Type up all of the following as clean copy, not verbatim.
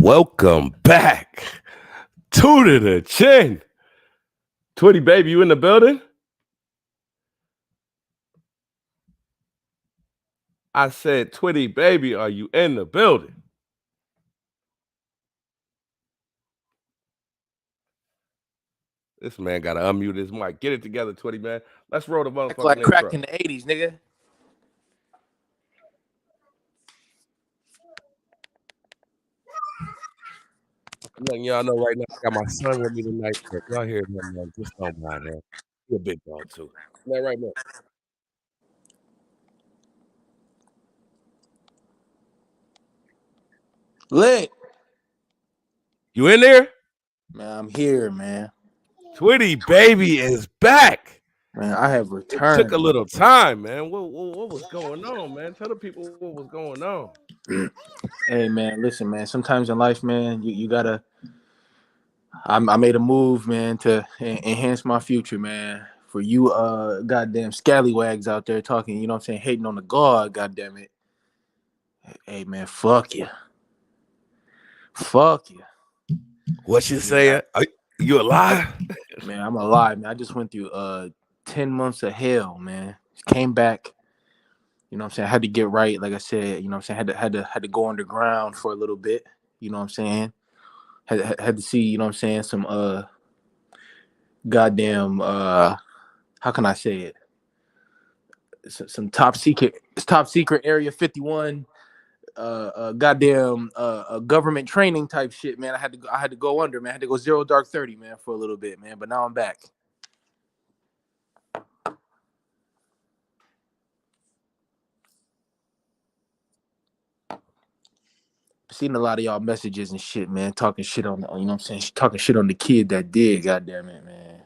Welcome back to the chin. Twitty Baby, you in the building? I said, Twitty Baby, are you in the building? This man got to unmute his mic. Get it together, Twitty, man. Let's roll the motherfucking like intro. crack in the 80s, nigga. I'm letting y'all know right now, I got my son with me tonight. If y'all hear him, man, just don't mind him. He's a big dog, too. That right now. Lit. You in there? Man, I'm here, man. Twitty Baby is back. Man, I have returned. It took a little time, man. What was going on, man? Tell the people what was going on. Hey, man, listen, man. Sometimes in life, man, you gotta. I made a move, man, to enhance my future, man. For you, goddamn scallywags out there talking, you know what I'm saying, hating on the God, goddamn it. Hey, man, fuck you. Fuck you. What you saying? You alive? Man, I'm alive, man. I just went through 10 months of hell, man. Came back. You know what I'm saying? I had to get right, like I said. You know what I'm saying? Had to go underground for a little bit. You know what I'm saying? Had to see, you know what I'm saying, some goddamn how can I say it? Some top secret Area 51 goddamn government training type shit, man. I had to go under, man. I had to go 0 dark 30, man, for a little bit, man. But now I'm back. Seen a lot of y'all messages and shit, man, talking shit on the, you know what I'm saying, talking shit on the kid that did, goddamn it, man.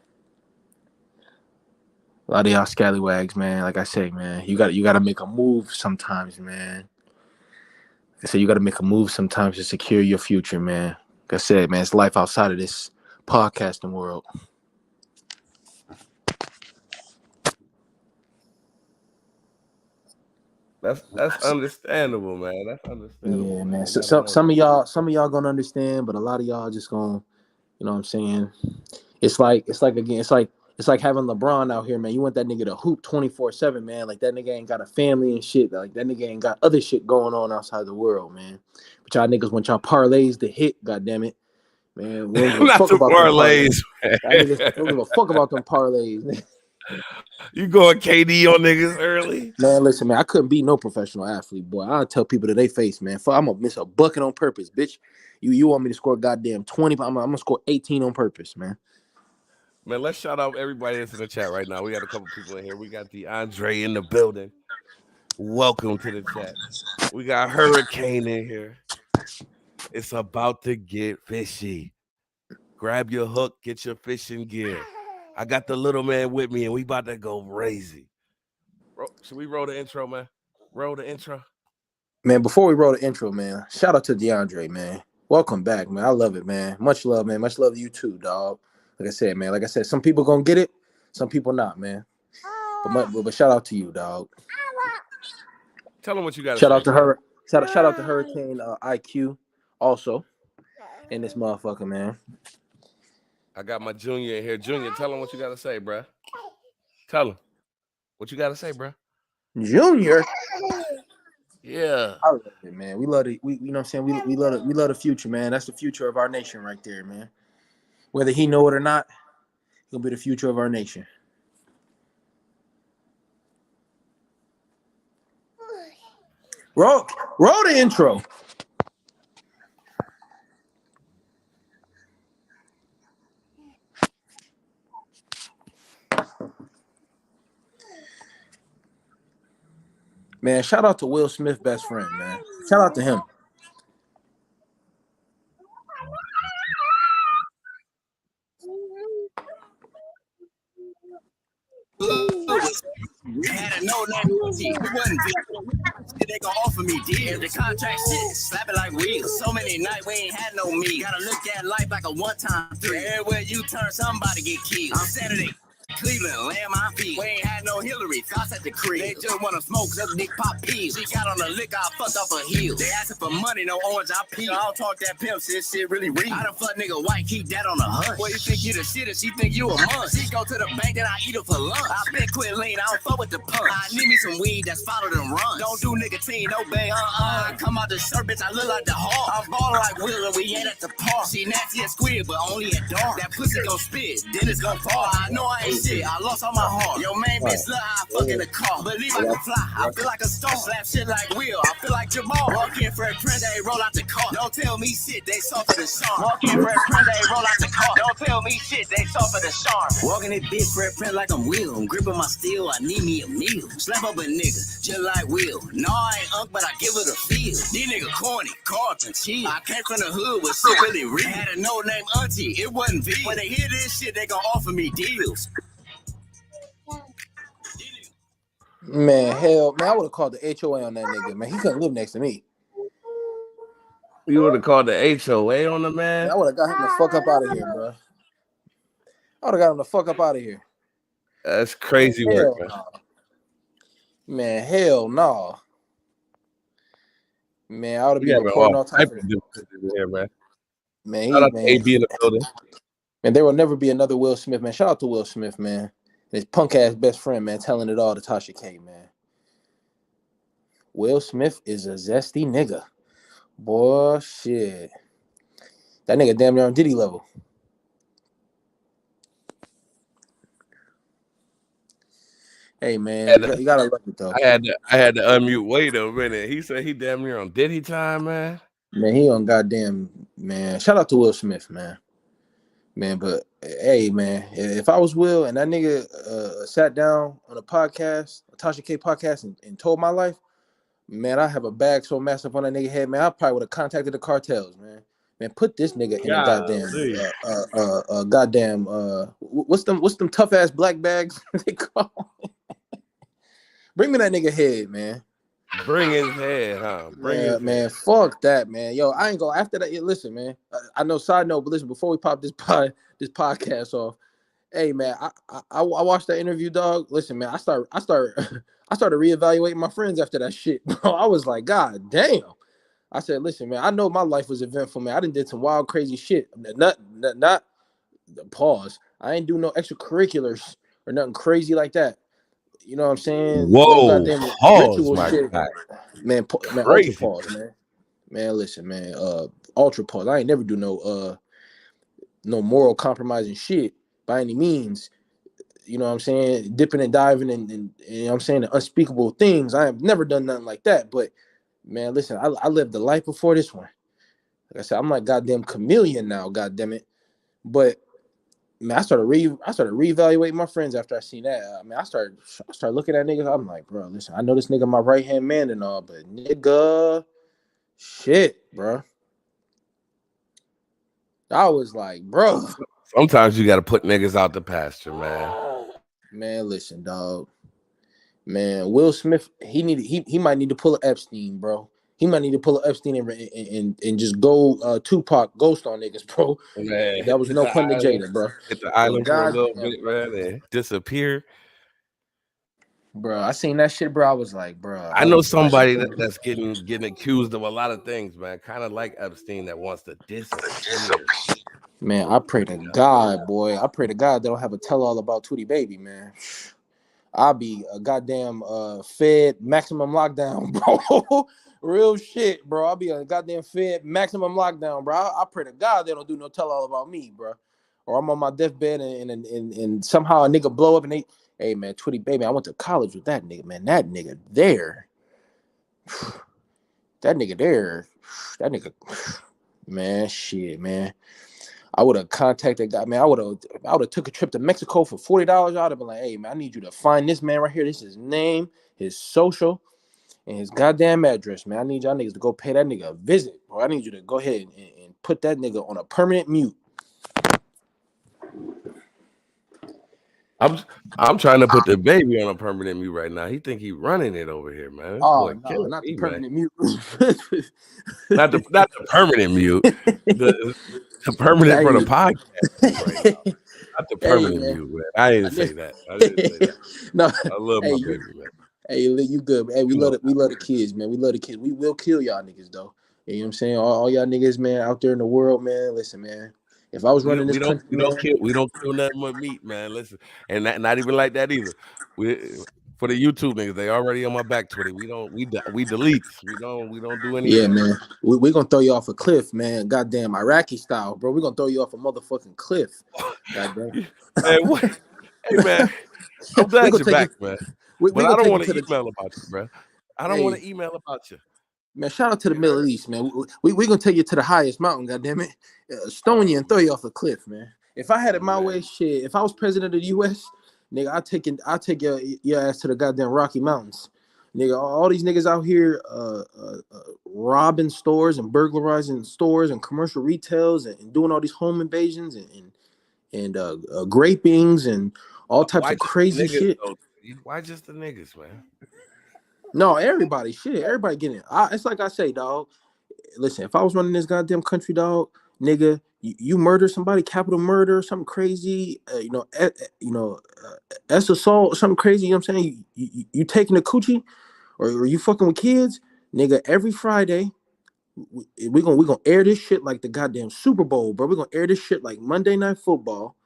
A lot of y'all scallywags, man. Like I say, man, you got to make a move sometimes, man. Like I said, you got to make a move sometimes to secure your future, man. Like I said, man, it's life outside of this podcasting world. That's understandable, man. That's understandable. Yeah, man. So, some of y'all gonna understand, but a lot of y'all just gonna, you know what I'm saying? It's like having LeBron out here, man. You want that nigga to hoop 24/7, man. Like that nigga ain't got a family and shit. Like that nigga ain't got other shit going on outside the world, man. But y'all niggas want y'all parlays to hit, goddamn it, man. We don't give a fuck about parlays, man. Niggas don't give a fuck about them parlays. You going KD on niggas early? Man, listen, man, I couldn't be no professional athlete, boy. I'll tell people to their face, man. I'm gonna miss a bucket on purpose, bitch. You want me to score goddamn 20? I'm gonna score 18 on purpose, man. Man, let's shout out everybody that's in the chat right now. We got a couple people in here. We got the Andre in the building. Welcome to the chat. We got Hurricane in here. It's about to get fishy. Grab your hook, get your fishing gear. I got the little man with me, and we about to go crazy. Should we roll the intro, man? Roll the intro. Man, before we roll the intro, man, shout out to DeAndre, man. Welcome back, man. I love it, man. Much love, man. Much love to you too, dog. Like I said, man. Like I said, some people gonna get it, some people not, man. But shout out to you, dog. Tell them what you got to say. Shout out to Hurricane IQ also in this motherfucker, man. I got my junior in here. Junior, tell him what you got to say, bro. Tell him what you got to say, bro. Junior. Yeah. I love it, man. We love it. We you know what I'm saying? We love the future, man. That's the future of our nation right there, man. Whether he know it or not, he'll be the future of our nation. Roll the intro. Man, shout out to Will Smith's best friend, man. Shout out to him. Had a no name, they gon' offer me deals. The contract shit, slap it like wheels. So many nights we ain't had no me. Gotta look at life like a one-time thing. Everywhere you turn, somebody get killed. I'm Saturday. Cleveland, land my feet. We ain't had no Hillary, thoughts at the crib. They just wanna smoke, cause they pop peas. She got on the liquor, I fucked off her heels. They asking for money, no orange, I pee. I don't talk that pimp shit really real. I done fuck nigga white, keep that on the hush. Well, you think you the shit and she think you a munch. She go to the bank, then I eat her for lunch. I been quit lean, I don't fuck with the punch. I need me some weed that's followed and run. Don't do nicotine, no bang, I come out the shirt, bitch, I look like the hawk. I'm ballin' like Will and we ain't at the park. She nasty as squid, but only at dark. That pussy gon' spit, then it's gon' fall. I know I ain't shit, I lost all my heart. Yo, main bitch, look, I fuck in the car. Believe I can fly, I feel like a star. Slap shit like Will, I feel like Jamal. Walk in for a print, they roll out the car. Don't tell me shit, they soft for the charm. Walk in for a print, they roll out the car. Don't tell me shit, they soft for the charm. Walking it bitch for a print like I'm Will. I'm gripping my steel, I need me a meal. Slap up a nigga, just like Will. No, I ain't unk, but I give it a feel. These niggas corny, Carlton, cheese. I came from the hood with shit really real. Had a no-name auntie, it wasn't V. When they hear this shit, they gon' offer me deals. Man, hell, man, I would have called the HOA on that nigga, man. He couldn't live next to me. You would have called the HOA on the man? Man, I would have got him the fuck up out of here, bro. I would have got him the fuck up out of here. That's crazy work, man. Nah. Man, hell no. Man, I would have been recording all types of here, man. Man, shout out to AB in the building. Man, there will never be another Will Smith, man. Shout out to Will Smith, man. His punk ass best friend, man, telling it all to Tasha K, man. Will Smith is a zesty nigga. Boy, shit. That nigga damn near on Diddy level. Hey, man, you gotta love it, though. I had to unmute. Wait a minute. He said he damn near on Diddy time, man. Man, he on goddamn, man. Shout out to Will Smith, man. Man, but hey, man, if I was Will and that nigga sat down on a podcast, a Tasha K podcast, and told my life, man, I have a bag so massive on that nigga head, man, I probably would have contacted the cartels, man. Man, put this nigga in a goddamn, what's them tough ass black bags they call? Bring me that nigga head, man. Bring his head, huh? Man, fuck that, man. Yo, I ain't gonna after that. Listen, man. I know side note, but listen, before we pop this podcast off, hey, man, I watched that interview, dog. Listen, man, I started reevaluating my friends after that shit, bro. I was like, God damn. I said, listen, man, I know my life was eventful, man. I did some wild, crazy shit. Not pause. I ain't do no extracurriculars or nothing crazy like that. You know what I'm saying? Whoa, pause, my shit. guy. Man, ultra pause, man. Man, listen, man. Ultra pause. I ain't never do no moral compromising shit by any means. You know what I'm saying? Dipping and diving and you know what I'm saying, the unspeakable things. I have never done nothing like that. But man, listen, I lived the life before this one. Like I said, I'm like goddamn chameleon now, goddamn it. But man, I started reevaluating my friends after I seen that. I mean, I started looking at niggas. I'm like, bro, listen, I know this nigga my right hand man and all, but nigga, shit, bro. I was like, bro. Sometimes you got to put niggas out the pasture, man. Man, listen, dog. Man, Will Smith, he might need to pull an Epstein, bro. He might need to pull an Epstein and just go Tupac ghost on niggas, bro. Man, that was no pun to Jada, bro. Hit the island for a little bit, man, and disappear. Bro, I seen that shit, bro. I was like, bro. I know somebody that's getting accused of a lot of things, man. Kind of like Epstein that wants to disappear. Man, I pray to God, boy. I pray to God they don't have a tell-all about Twitty Baby, man. I'll be a goddamn fed maximum lockdown, bro. Real shit, bro. I'll be a goddamn fed maximum lockdown, bro. I pray to God they don't do no tell-all about me, bro. Or I'm on my deathbed and somehow a nigga blow up and hey, man, Twitty Baby, I went to college with that nigga, man. That nigga there. That nigga, man, shit, man. I would have contacted that guy, man. I would have took a trip to Mexico for $40. I would have been like, hey, man, I need you to find this man right here. This is his name, his social, and his goddamn address, man. I need y'all niggas to go pay that nigga a visit, bro. I need you to go ahead and put that nigga on a permanent mute. I'm trying to put the baby on a permanent mute right now. He think he running it over here, man. Oh, no, not the permanent mute. not the permanent mute. The permanent for the podcast right now. Not the Hey, permanent man. mute, man. I didn't say that. I didn't say that. No, I love hey, my baby, man. hey, you good, man. Hey, we You love know, it. We love the kids, man. We love the kids. We will kill y'all niggas, though. You know what I'm saying? All y'all niggas, man, out there in the world, man. Listen, man. If I was running this country, we don't kill nothing but meat, man. Listen, and not even like that either. We for the YouTube niggas, they already on my back Twitty. We delete. We don't do any of yeah, that. man. We gonna throw you off a cliff, man. Goddamn Iraqi style, bro. We gonna throw you off a motherfucking cliff. Goddamn. Man, what? Hey, man, I'm we glad gonna you're take back, you. man. We But I gonna don't take you want to to the. email about you, bro. I don't want Hey, to email about you. man, shout out to the You heard? Middle East, man. We gonna take you to the highest mountain, goddamn it, stone you and throw you off a cliff, man. If I had it my Man. way, shit. If I was president of the U.S., nigga, I'll take your ass to the goddamn Rocky Mountains, nigga. All these niggas out here, robbing stores and burglarizing stores and commercial retails and doing all these home invasions and grapings and all types Why of just the crazy niggas shit. though? Why just the niggas, man? No, everybody, shit, everybody getting it. It's like I say, dog. Listen, if I was running this goddamn country, dog, nigga, you murder somebody, capital murder, something crazy, S assault, something crazy. You know what I'm saying? You taking a coochie, or you fucking with kids, nigga. Every Friday, we gonna air this shit like the goddamn Super Bowl, bro. We gonna air this shit like Monday Night Football,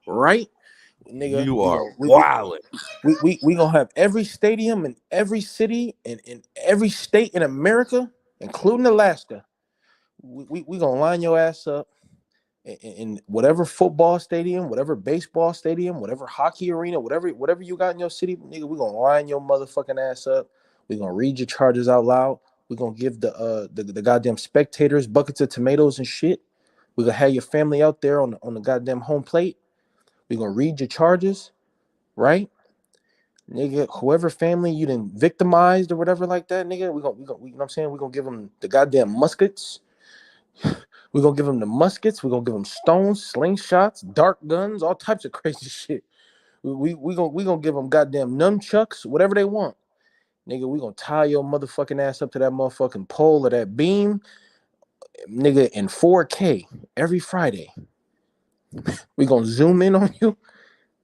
right? Nigga, You are wilding. we gonna have every stadium in every city and in every state in America, including Alaska. We gonna line your ass up in whatever football stadium, whatever baseball stadium, whatever hockey arena, whatever you got in your city, nigga. We gonna line your motherfucking ass up. We gonna read your charges out loud. We gonna give the goddamn spectators buckets of tomatoes and shit. We gonna have your family out there on the goddamn home plate. We gonna read your charges, right? Nigga, whoever family you done victimized or whatever like that, nigga, you know what I'm saying? We gonna give them the goddamn muskets. We're gonna give them the muskets. We're gonna give them stones, slingshots, dart guns, all types of crazy shit. We gonna give them goddamn nunchucks, whatever they want. Nigga, we gonna tie your motherfucking ass up to that motherfucking pole or that beam, nigga, in 4K every Friday. We gonna zoom in on you,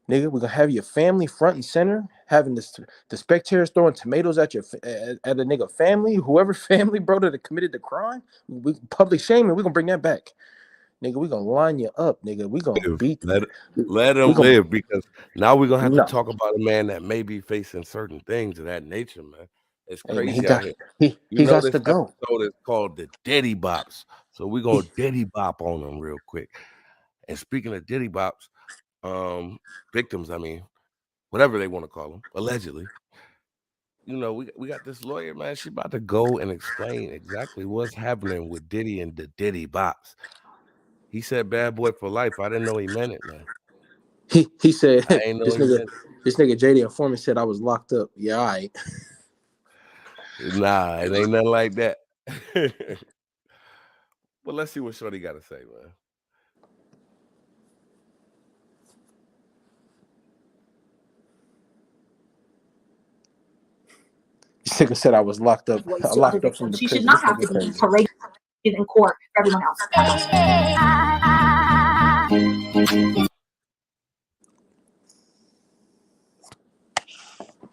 nigga. We gonna have your family front and center, having the spectators throwing tomatoes at a nigga family, whoever family, bro, that committed the crime. We public shaming. We gonna bring that back. Nigga, we gonna line you up, nigga. We gonna beat. Let We him gonna live, because now we're gonna have to no. talk about a man that may be facing certain things of that nature, man. It's Hey man, crazy out here. You he know, got this to go. episode is called the Diddy Bops, so we're gonna Diddy Bop on him real quick. And speaking of Diddy Bops, victims, I mean, whatever they want to call them, allegedly. You know, we got this lawyer, man. She about to go and explain exactly what's happening with Diddy and the Diddy Bops. He said "bad boy for life." I didn't know he meant it, man. He said I ain't know he meant it. this nigga JD informant said I was locked up. Yeah, all right. Nah, it ain't nothing like that. Well, let's see what Shorty got to say, man. This nigga said I was locked up. Voice I to other locked up from victims. the She should prison. not This have nigga to be crazy. paraded in court for everyone else.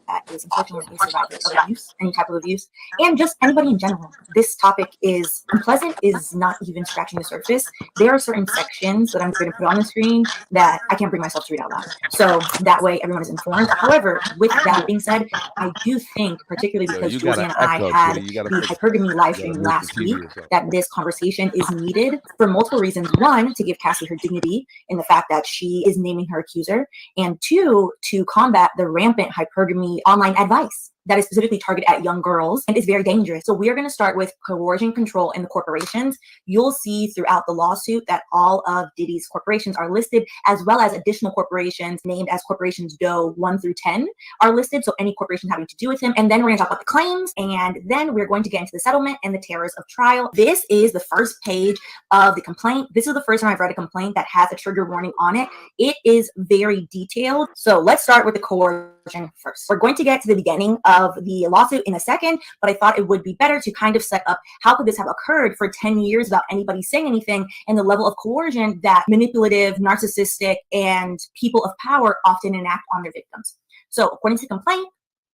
That is unfortunately a survivor of abuse, any type of abuse, and just anybody in general. This topic is unpleasant, is not even scratching the surface. There are certain sections that I'm going to put on the screen that I can't bring myself to read out loud. So that way everyone is informed. However, with that being said, I do think, particularly because Josie and I had the hypergamy live stream last week, that this conversation is needed for multiple reasons. One, to give Cassie her dignity in the fact that she is naming her accuser, and two, to combat the rampant hypergamy online advice that is specifically targeted at young girls and is very dangerous. So we are going to start with coercion control in the corporations. You'll see throughout the lawsuit that all of Diddy's corporations are listed, as well as additional corporations named as corporations Doe 1 through 10 are listed. So any corporation having to do with him. And then we're going to talk about the claims, and then we're going to get into the settlement and the terrors of trial. This is the first page of the complaint. This is the first time I've read a complaint that has a trigger warning on it. It is very detailed. So let's start with the coercion first. We're going to get to the beginning of the lawsuit in a second, but I thought it would be better to kind of set up how could this have occurred for 10 years without anybody saying anything, and the level of coercion that manipulative, narcissistic, and people of power often enact on their victims. So according to the complaint,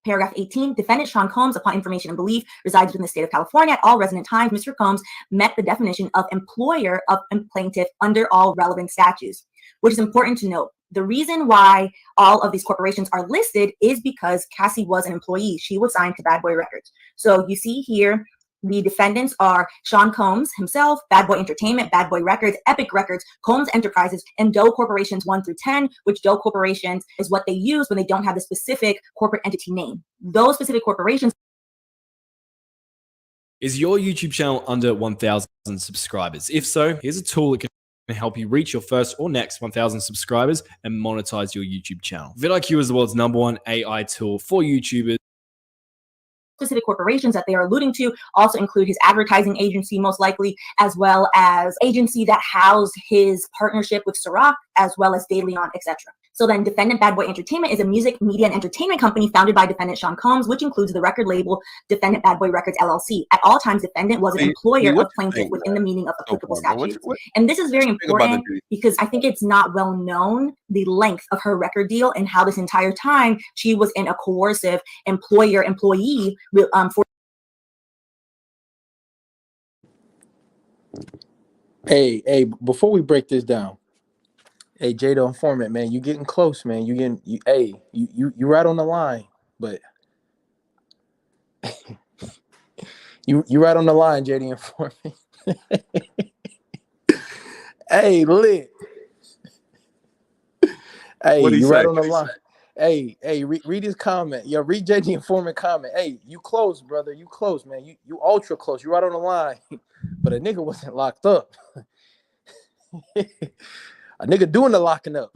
paragraph 18, defendant Sean Combs, upon information and belief, resides within the state of California at all resident times. Mr. Combs met the definition of employer of a plaintiff under all relevant statutes, which is important to note. The reason why all of these corporations are listed is because Cassie was an employee. She was signed to Bad Boy Records. So you see here, the defendants are Sean Combs himself, Bad Boy Entertainment, Bad Boy Records, Epic Records, Combs Enterprises, and Doe Corporations 1 through 10, which Doe Corporations is what they use when they don't have the specific corporate entity name. Those specific corporations. Is your YouTube channel under 1,000 subscribers? If so, here's a tool that can help you reach your first or next 1,000 subscribers and monetize your YouTube channel. vidIQ is the world's #1 AI tool for YouTubers. Specific corporations that they are alluding to also include his advertising agency, most likely, as well as agency that housed his partnership with Ciroc, as well as De Leon, etc. So then defendant Bad Boy Entertainment is a music, media, and entertainment company founded by defendant Sean Combs, which includes the record label defendant Bad Boy Records LLC. At all times, defendant was an employer of plaintiff within the meaning of applicable statutes. And this is very important because I think it's not well known the length of her record deal and how this entire time she was in a coercive employer-employee for. Hey, before we break this down, hey, Jada Informant, man, you getting close, man. You right on the line, but you right on the line, Jada Informant. Hey, lit. Hey, you right on the line. Hey, read his comment. Yo, read JD Informant comment. Hey, you close, brother. You close, man. You ultra close. You right on the line. But a nigga wasn't locked up. A nigga doing the locking up.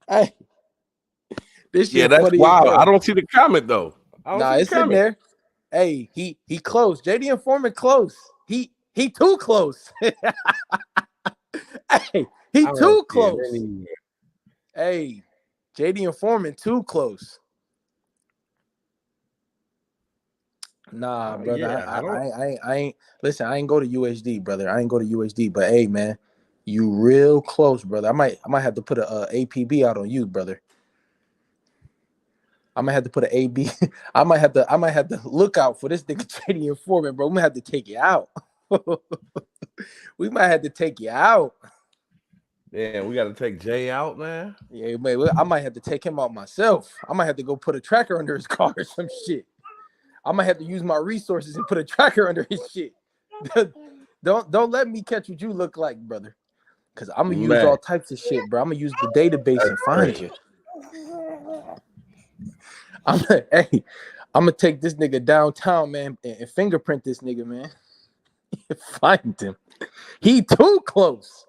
Hey, this shit that's funny. wild. I don't see the comment though. Nah, it's in there. Hey, he close. JD Informant close. He too close. Hey, he too close. Hey, JD Informant too close. Nah, brother. Yeah, I ain't listen. I ain't go to UHD, brother. I ain't go to UHD. But hey, man, you real close, brother. I might have to put a APB out on you, brother. I might have to put an AB. I might have to look out for this nigga JD Informant, bro. We might have to take you out. We might have to take you out. Yeah, we got to take Jay out, man. Yeah, man. I might have to take him out myself. I might have to go put a tracker under his car or some shit. I might have to use my resources and put a tracker under his shit. Don't let me catch what you look like, brother. Cause I'm gonna use all types of shit, bro. I'm gonna use the database and find you. I'm gonna take this nigga downtown, man, and fingerprint this nigga, man. Find him. He too close.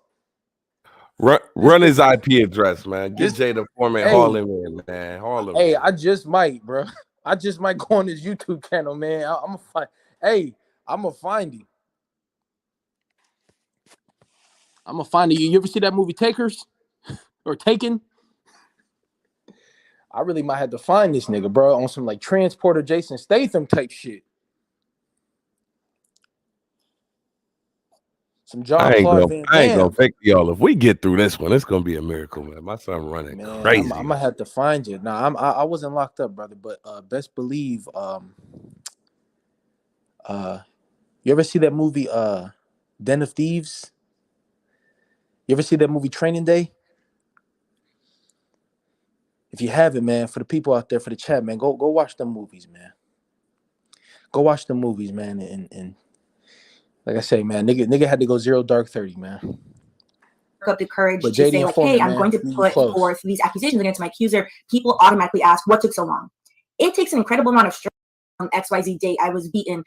Run his IP address, man. Get Jay the Foreman, haul him in, man. Haul him. Hey, I just might, bro. I just might go on his YouTube channel, man. I'm gonna find. Hey, I'm gonna find him. I'm gonna find you. You ever see that movie Takers or Taken? I really might have to find this nigga, bro, on some like Transporter Jason Statham type shit. Some John Claude Van Damme. I ain't gonna fake y'all. If we get through this one, it's gonna be a miracle, man. My son running crazy. I'm gonna have to find you. Nah, I wasn't locked up, brother, but best believe you ever see that movie Den of Thieves? You ever see that movie Training Day? If you haven't, man, for the people out there, for the chat, man, go watch them movies, man. Go watch the movies, man, and like I say, man, nigga had to go 0 dark 30, man. Up the courage to say, like, hey, I'm going to put forth these accusations against my accuser. People automatically ask, what took so long? It takes an incredible amount of stress. On XYZ date, I was beaten.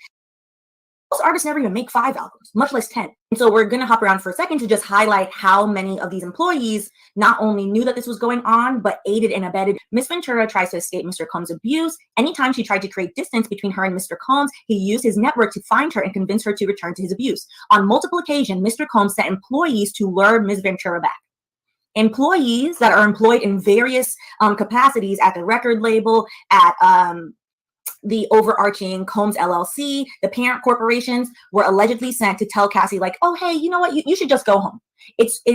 Most artists never even make 5 albums, much less 10. And so we're going to hop around for a second to just highlight how many of these employees not only knew that this was going on, but aided and abetted. Miss Ventura tries to escape Mr. Combs' abuse. Anytime she tried to create distance between her and Mr. Combs, he used his network to find her and convince her to return to his abuse. On multiple occasions, Mr. Combs sent employees to lure Miss Ventura back. Employees that are employed in various capacities at the record label, at the overarching Combs LLC, the parent corporations, were allegedly sent to tell Cassie, like, oh, hey, you know what? You should just go home.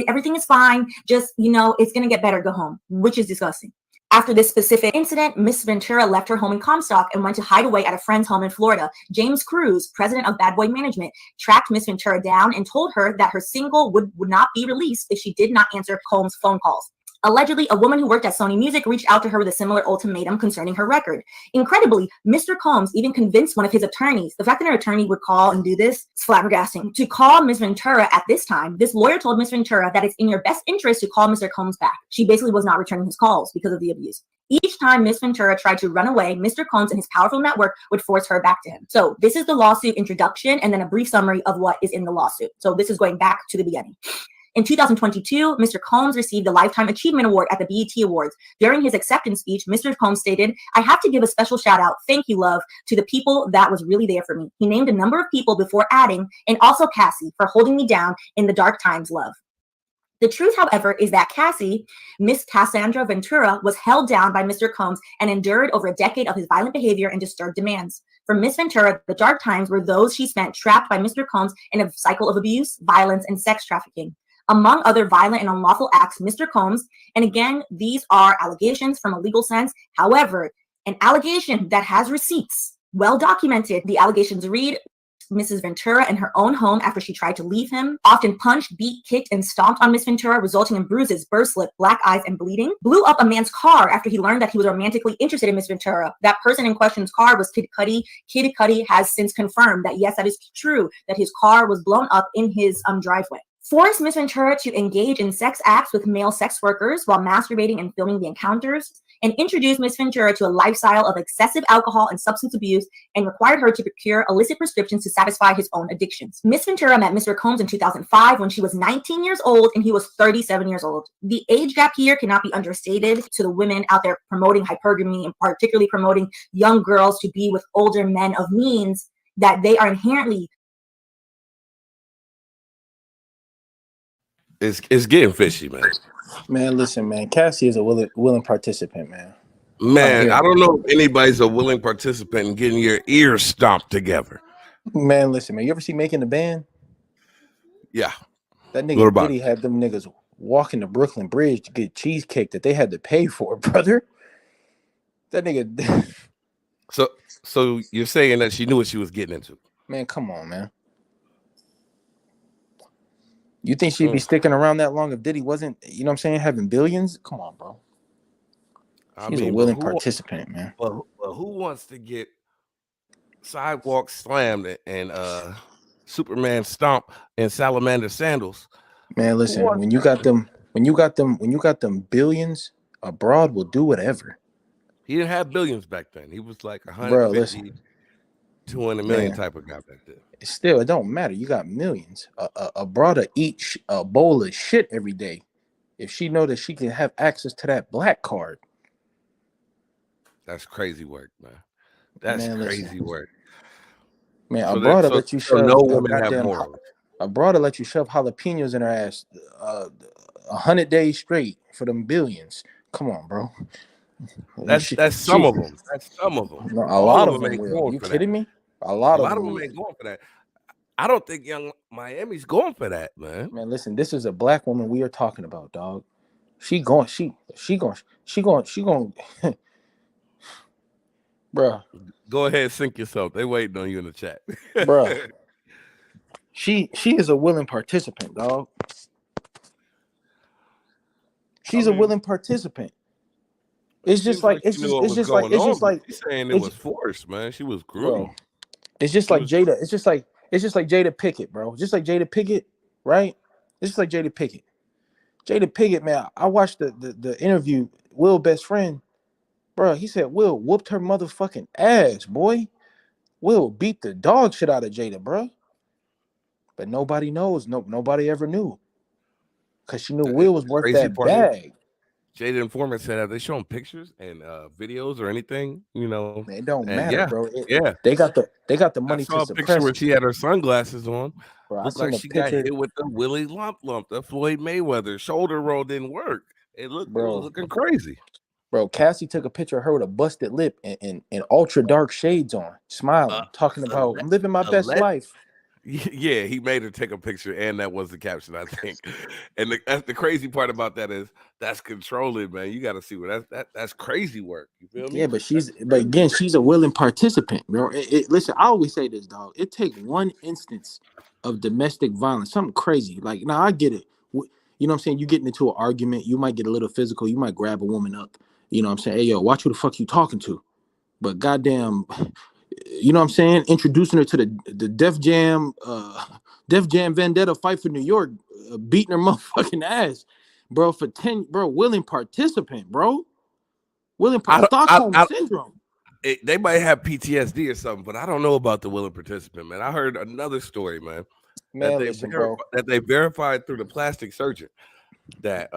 Everything is fine. Just, it's going to get better. Go home, which is disgusting. After this specific incident, Miss Ventura left her home in Comstock and went to hide away at a friend's home in Florida. James Cruz, president of Bad Boy Management, tracked Miss Ventura down and told her that her single would not be released if she did not answer Combs' phone calls. Allegedly, a woman who worked at Sony Music reached out to her with a similar ultimatum concerning her record. Incredibly, Mr. Combs even convinced one of his attorneys. The fact that an attorney would call and do this is flabbergasting. To call Ms. Ventura at this time, this lawyer told Ms. Ventura that it's in your best interest to call Mr. Combs back. She basically was not returning his calls because of the abuse. Each time Ms. Ventura tried to run away, Mr. Combs and his powerful network would force her back to him. So this is the lawsuit introduction and then a brief summary of what is in the lawsuit. So this is going back to the beginning. In 2022, Mr. Combs received the Lifetime Achievement Award at the BET Awards. During his acceptance speech, Mr. Combs stated, I have to give a special shout out, thank you, love, to the people that was really there for me. He named a number of people before adding, and also Cassie, for holding me down in the dark times, love. The truth, however, is that Cassie, Miss Cassandra Ventura, was held down by Mr. Combs and endured over a decade of his violent behavior and disturbed demands. For Miss Ventura, the dark times were those she spent trapped by Mr. Combs in a cycle of abuse, violence, and sex trafficking. Among other violent and unlawful acts, Mr. Combs, and again, these are allegations from a legal sense. However, an allegation that has receipts, well documented, the allegations read, Mrs. Ventura in her own home after she tried to leave him, often punched, beat, kicked, and stomped on Miss Ventura, resulting in bruises, burst lip, black eyes, and bleeding. Blew up a man's car after he learned that he was romantically interested in Miss Ventura. That person in question's car was Kid Cudi. Kid Cudi has since confirmed that yes, that is true, that his car was blown up in his driveway. Forced Miss Ventura to engage in sex acts with male sex workers while masturbating and filming the encounters, and introduced Miss Ventura to a lifestyle of excessive alcohol and substance abuse, and required her to procure illicit prescriptions to satisfy his own addictions. Miss Ventura met Mr. Combs in 2005 when she was 19 years old and he was 37 years old. The age gap here cannot be understated. To the women out there promoting hypergamy and particularly promoting young girls to be with older men of means, that they are inherently It's getting fishy, man. Man, listen, man. Cassie is a willing participant, man. Man, I don't know if anybody's a willing participant in getting your ears stomped together. Man, listen, man. You ever see Making the Band? Yeah. That nigga Diddy had them niggas walking the Brooklyn Bridge to get cheesecake that they had to pay for, brother. That nigga. So you're saying that she knew what she was getting into? Man, come on, man. You think she'd be sticking around that long if Diddy wasn't, you know what I'm saying, having billions? Come on, bro. She's a willing participant, man. Well, who wants to get sidewalk slammed and Superman stomp and salamander sandals? Man, listen, when you got them billions, abroad will do whatever. He didn't have billions back then. He was like 150, 200 million type of guy back then. Still, it don't matter. You got millions. Abroad to eat a bowl of shit every day if she know that she can have access to that black card. That's crazy work, man. That's crazy work. Man, so abroad to let you shove no woman have more. Abroad to let you shove jalapenos in her ass 100 days straight for them billions. Come on, bro. That's some of them. That's some of them. No, a lot of them will. You kidding me? A lot of them ain't going for that. I don't think Young Miami's going for that, man. Man, listen, this is a black woman we are talking about, dog. She going, bruh. Go ahead, sink yourself. They waiting on you in the chat. Bruh. She is a willing participant, dog. She's a willing participant. It's just like she's saying it was forced, man. She was groomed. It's just like Jada. It's just like Jada Pinkett, bro. Just like Jada Pinkett, right? It's just like Jada Pinkett. Jada Pinkett, man. I watched the interview. Will, best friend, bro. He said Will whooped her motherfucking ass, boy. Will beat the dog shit out of Jada, bro. But nobody knows. Nobody ever knew, cause she knew Will was worth that bag. Jay the Informant said, have they shown pictures and videos or anything? You know, it don't and matter, bro. yeah. They got the I money saw to a picture suppress where it, she had her sunglasses on. bro. I Looked seen like a she got picture, hit with the Willie Lump. The Floyd Mayweather shoulder roll didn't work. It was bro. looking crazy. Bro, Cassie took a picture of her with a busted lip and ultra dark shades on, smiling, talking about I'm living my best life. Yeah, he made her take a picture, and that was the caption, I think. And that's the crazy part about that is that's controlling, man. You got to see what that's crazy work. You feel me? Yeah, but again, she's a willing participant, bro. Listen, I always say this, dog. It take one instance of domestic violence, something crazy. Like, now I get it. You know what I'm saying? You getting into an argument, you might get a little physical, you might grab a woman up. You know what I'm saying? Hey, yo, watch who the fuck you talking to. But goddamn, you know what I'm saying? Introducing her to the Def Jam Vendetta fight for New York, beating her motherfucking ass, bro, for 10, bro, willing participant, bro. Stockholm syndrome. They might have PTSD or something, but I don't know about the willing participant, man. I heard another story, man. Man, listen, bro. That they verified through the plastic surgeon that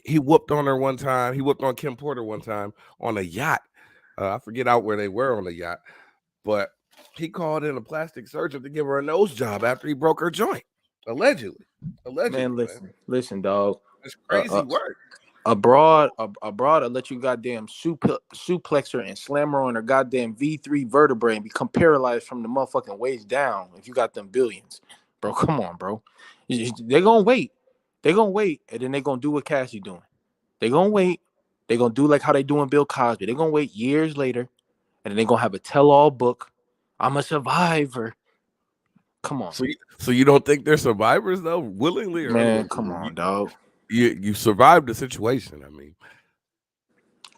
he whooped on her one time. He whooped on Kim Porter one time on a yacht. I forget out where they were on the yacht, but he called in a plastic surgeon to give her a nose job after he broke her joint. Allegedly. Man, listen, dog. It's crazy work. Abroad, will let you goddamn suplex her and slam her on her goddamn V3 vertebrae and become paralyzed from the motherfucking waist down if you got them billions. Bro, come on, bro. They're gonna wait. And then they're gonna do what Cassie doing. They're gonna wait. They're gonna do like how they doing Bill Cosby. They're gonna wait years later, and then they're gonna have a tell-all book. I'm a survivor. Come on. So you don't think they're survivors though, willingly or man? unwillingly? Come on, dog. You survived the situation. I mean,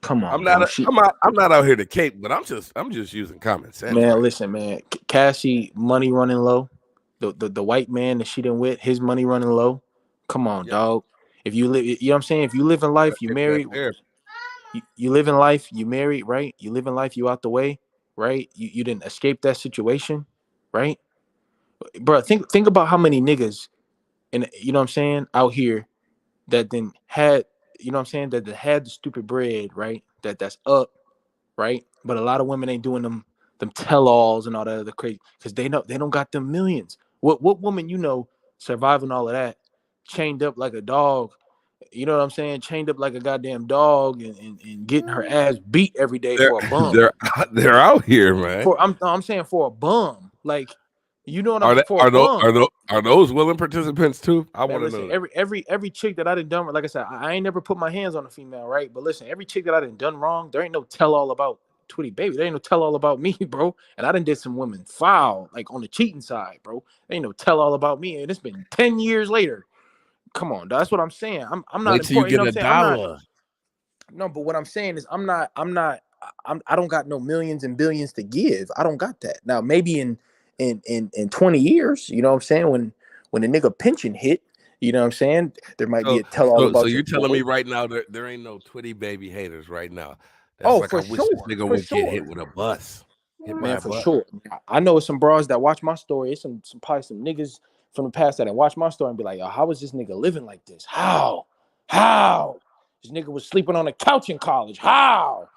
come on. I'm not out here to cape, but I'm just using common sense. Man, right? Listen, man. Cassie money running low. The white man that she done with, his money running low. Come on, dog. If you live, you know what I'm saying? If you live in life, you married. You live in life, you married, right? You live in life, you out the way, right? You didn't escape that situation, right? Bro, think about how many niggas, and you know what I'm saying, out here that then had, you know what I'm saying, that had the stupid bread, right? That's up, right? But a lot of women ain't doing them tell-alls and all that other crazy because they don't got them millions. What woman you know surviving all of that, chained up like a dog, you know what I'm saying, chained up like a goddamn dog and getting her ass beat every day for a bum. They're out here, man. I'm saying for a bum, like, you know what I'm saying? Are those willing participants too? I want to know. Every chick that I done, like I said, I ain't never put my hands on a female, right? But listen, every chick that I done wrong, there ain't no tell-all about Twitty Baby. There ain't no tell-all about me, bro. And I done did some women foul, like on the cheating side, bro. There ain't no tell-all about me, and it's been 10 years later. Come on, that's what I'm saying. I'm not. Wait till you get a dollar. No, but what I'm saying is I don't got no millions and billions to give. I don't got that. Now maybe in 20 years, you know what I'm saying, when the nigga pension hit, you know what I'm saying, there might be a tell-all about. So you're telling me right now that there ain't no Twitty Baby haters right now? That's like, for I wish this nigga would get hit with a bus. Man, for sure. I know some bros that watch my story. It's probably some niggas from the past that watch my story and be like, yo, how is this nigga living like this? How? This nigga was sleeping on a couch in college. How?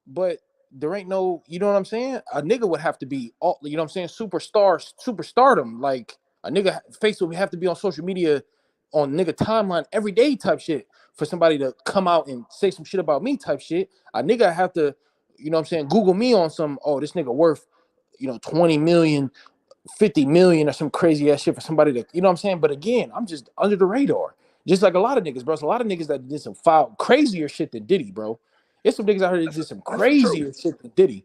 But there ain't no, you know what I'm saying? A nigga would have to be, all, you know what I'm saying, superstardom. Like a nigga face would have to be on social media on nigga timeline every day type shit for somebody to come out and say some shit about me type shit. A nigga have to, you know what I'm saying, Google me on some, oh, this nigga worth, 20 million, 50 million or some crazy ass shit for somebody to, you know what I'm saying? But again, I'm just under the radar. Just like a lot of niggas, bro. It's a lot of niggas that did some foul, crazier shit than Diddy, bro. It's some niggas out here that did some crazier shit than Diddy.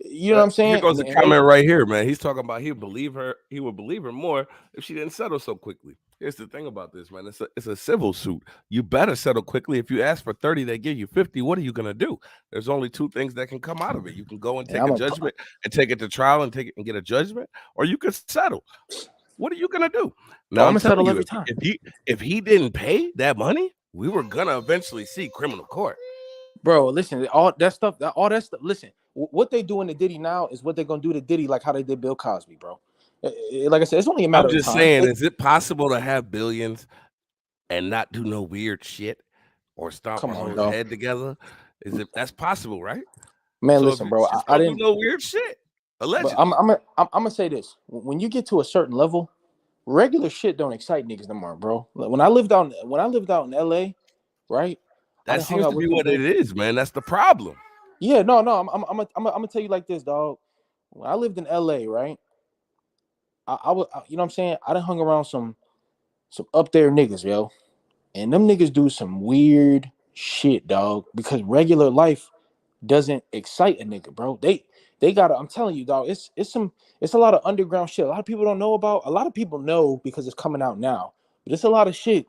You know what I'm saying? Here goes a comment right here, man. He's talking about he would believe her more if she didn't settle so quickly. Here's the thing about this, man. It's a civil suit. You better settle quickly. If you ask for 30, they give you 50. What are you gonna do? There's only two things that can come out of it. You can go and take a judgment and take it to trial and take it and get a judgment, or you could settle. What are you gonna do? Now I'm gonna settle every time. If he didn't pay that money, we were gonna eventually see criminal court. Bro, listen, all that stuff. Listen, what they doing to Diddy now is what they're gonna do to Diddy, like how they did Bill Cosby, bro. Like I said, it's only a matter of time. I'm just saying, is it possible to have billions and not do no weird shit? or stomp Come a on, whole dog. head together? That's possible, right? Man, So listen, bro. just I don't do didn't. no weird shit. But I'm Allegedly. gonna say this: when you get to a certain level, regular shit don't excite niggas no more, bro. Like, when I lived out in LA, right? I That done hung seems out to be with some what it big. is, man. That's the problem. Yeah, no. I'm gonna tell you like this, dog. When I lived in LA, right? I was, you know what I'm saying? I done hung around some up there niggas, yo. And them niggas do some weird shit, dog. Because regular life doesn't excite a nigga, bro. They gotta. I'm telling you, dog. It's a lot of underground shit. A lot of people don't know about. A lot of people know because it's coming out now. But it's a lot of shit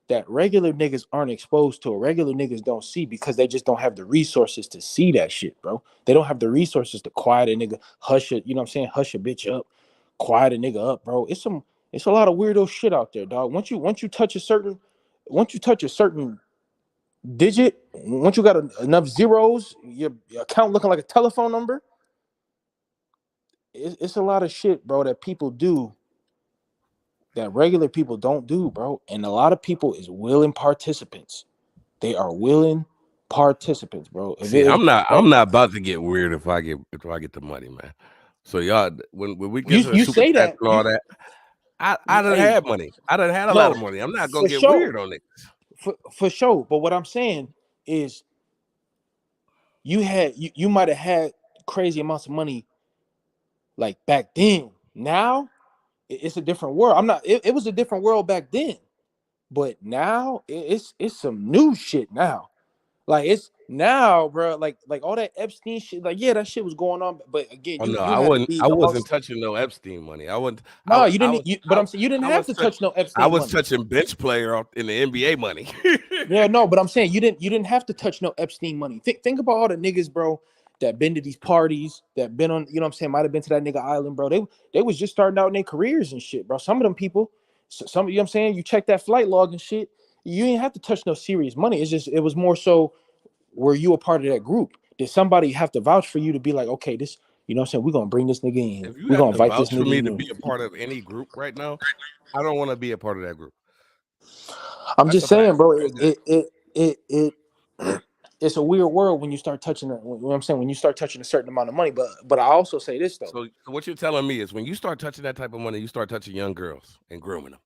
that regular niggas aren't exposed to, or regular niggas don't see because they just don't have the resources to see that shit, bro. They don't have the resources to quiet a nigga, hush it. You know what I'm saying? Hush a bitch up, quiet a nigga up, bro. It's a lot of weirdo shit out there, dog. Once you touch a certain digit, once you got enough zeros, your account looking like a telephone number, it's a lot of shit, bro, that people do that regular people don't do, bro. And a lot of people is willing participants. They are willing participants, bro. See, I'm not about to get weird if I get the money, man. So y'all, when we get to the you super say chats that, and all that, I done hey, had money. I done had a lot no, of money. I'm not gonna for get sure, weird on it. for sure. But what I'm saying is, you might have had crazy amounts of money like back then. Now it's a different world. I'm not. It was a different world back then, but now it's some new shit now. Like it's now, bro. Like all that Epstein shit. Like yeah, that shit was going on. But again, Oh you no, you had to I be wasn't amongst. touching no Epstein money. I wouldn't. No, you I didn't. was But I'm saying you didn't I have was to touch no I Epstein was money. touching bench player in the NBA money. Yeah, no, but I'm saying you didn't have to touch no Epstein money. Think about all the niggas, bro, that been to these parties, that been on, you know what I'm saying, might have been to that nigga island, bro. They was just starting out in their careers and shit, bro. Some of them people, some, you know what I'm saying, you check that flight log and shit, you ain't have to touch no serious money. It's just it was more so, were you a part of that group? Did somebody have to vouch for you to be like, okay, this, you know what I'm saying, we're gonna bring this nigga in. If you We're have gonna to invite this vouch for nigga me to in. be a part of any group right now, I don't want to be a part of that group. I'm That's just a fact. saying, bro, I'm good. it it's a weird world when you start touching it. You know what I'm saying? When you start touching a certain amount of money. But I also say this though. So what you're telling me is when you start touching that type of money, you start touching young girls and grooming them.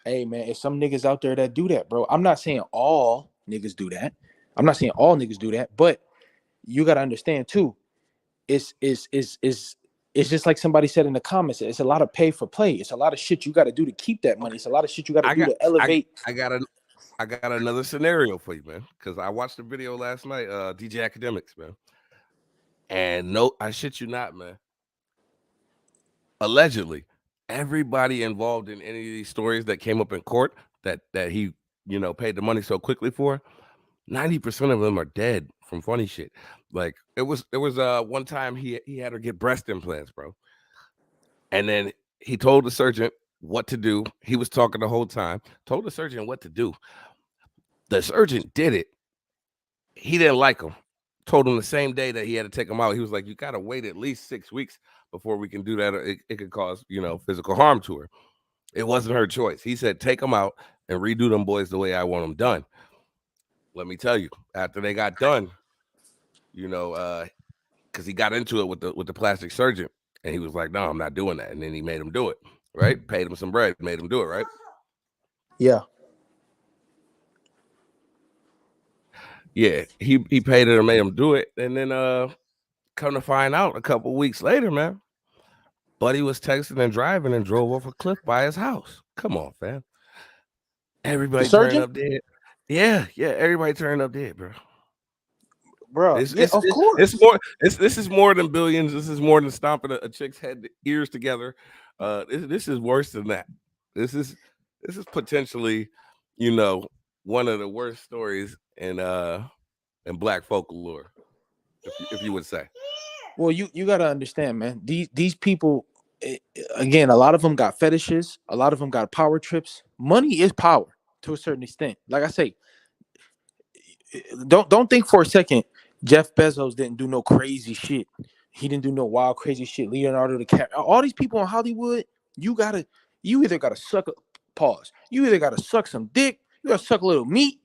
Hey man, it's some niggas out there that do that, bro. I'm not saying all niggas do that. I'm not saying all niggas do that, but you gotta understand too. It's just like somebody said in the comments. It's a lot of pay for play. It's a lot of shit you got to do to keep that money. Okay, It's a lot of shit you got to I do got to elevate. I got I got another scenario for you, man. Because I watched the video last night, DJ Academics, man. And no, I shit you not, man. Allegedly, everybody involved in any of these stories that came up in court that he, paid the money so quickly for, 90% of them are dead from funny shit. Like there was one time he had her get breast implants, bro. And then he told the surgeon what to do. He was talking the whole time, told the surgeon what to do. The surgeon did it. He didn't like him. Told him the same day that he had to take him out. He was like, you got to wait at least 6 weeks before we can do that. Or it could cause, physical harm to her. It wasn't her choice. He said, take them out and redo them boys the way I want them done. Let me tell you, after they got done, because he got into it with the plastic surgeon, and he was like, no, I'm not doing that. And then he made him do it, right? Paid him some bread, made him do it, right? Yeah. Yeah, he paid it and made him do it. And then come to find out a couple weeks later, man, Buddy was texting and driving and drove off a cliff by his house. Come on, fam. The Everybody turned surgeon, up dead. Yeah, everybody turned up dead, bro. bro. It's Yeah, it's of it's, it's course. more. This is more than billions. This is more than stomping a chick's head ears together. This is worse than that. This is potentially, one of the worst stories in Black folklore, if you would say. Well, you got to understand, man. These people, again, a lot of them got fetishes. A lot of them got power trips. Money is power to a certain extent. Like I say, don't think for a second Jeff Bezos didn't do no crazy shit. He didn't do no wild crazy shit. Leonardo DiCaprio, all these people in Hollywood, you either gotta suck a pause. You either gotta suck some dick, you gotta suck a little meat.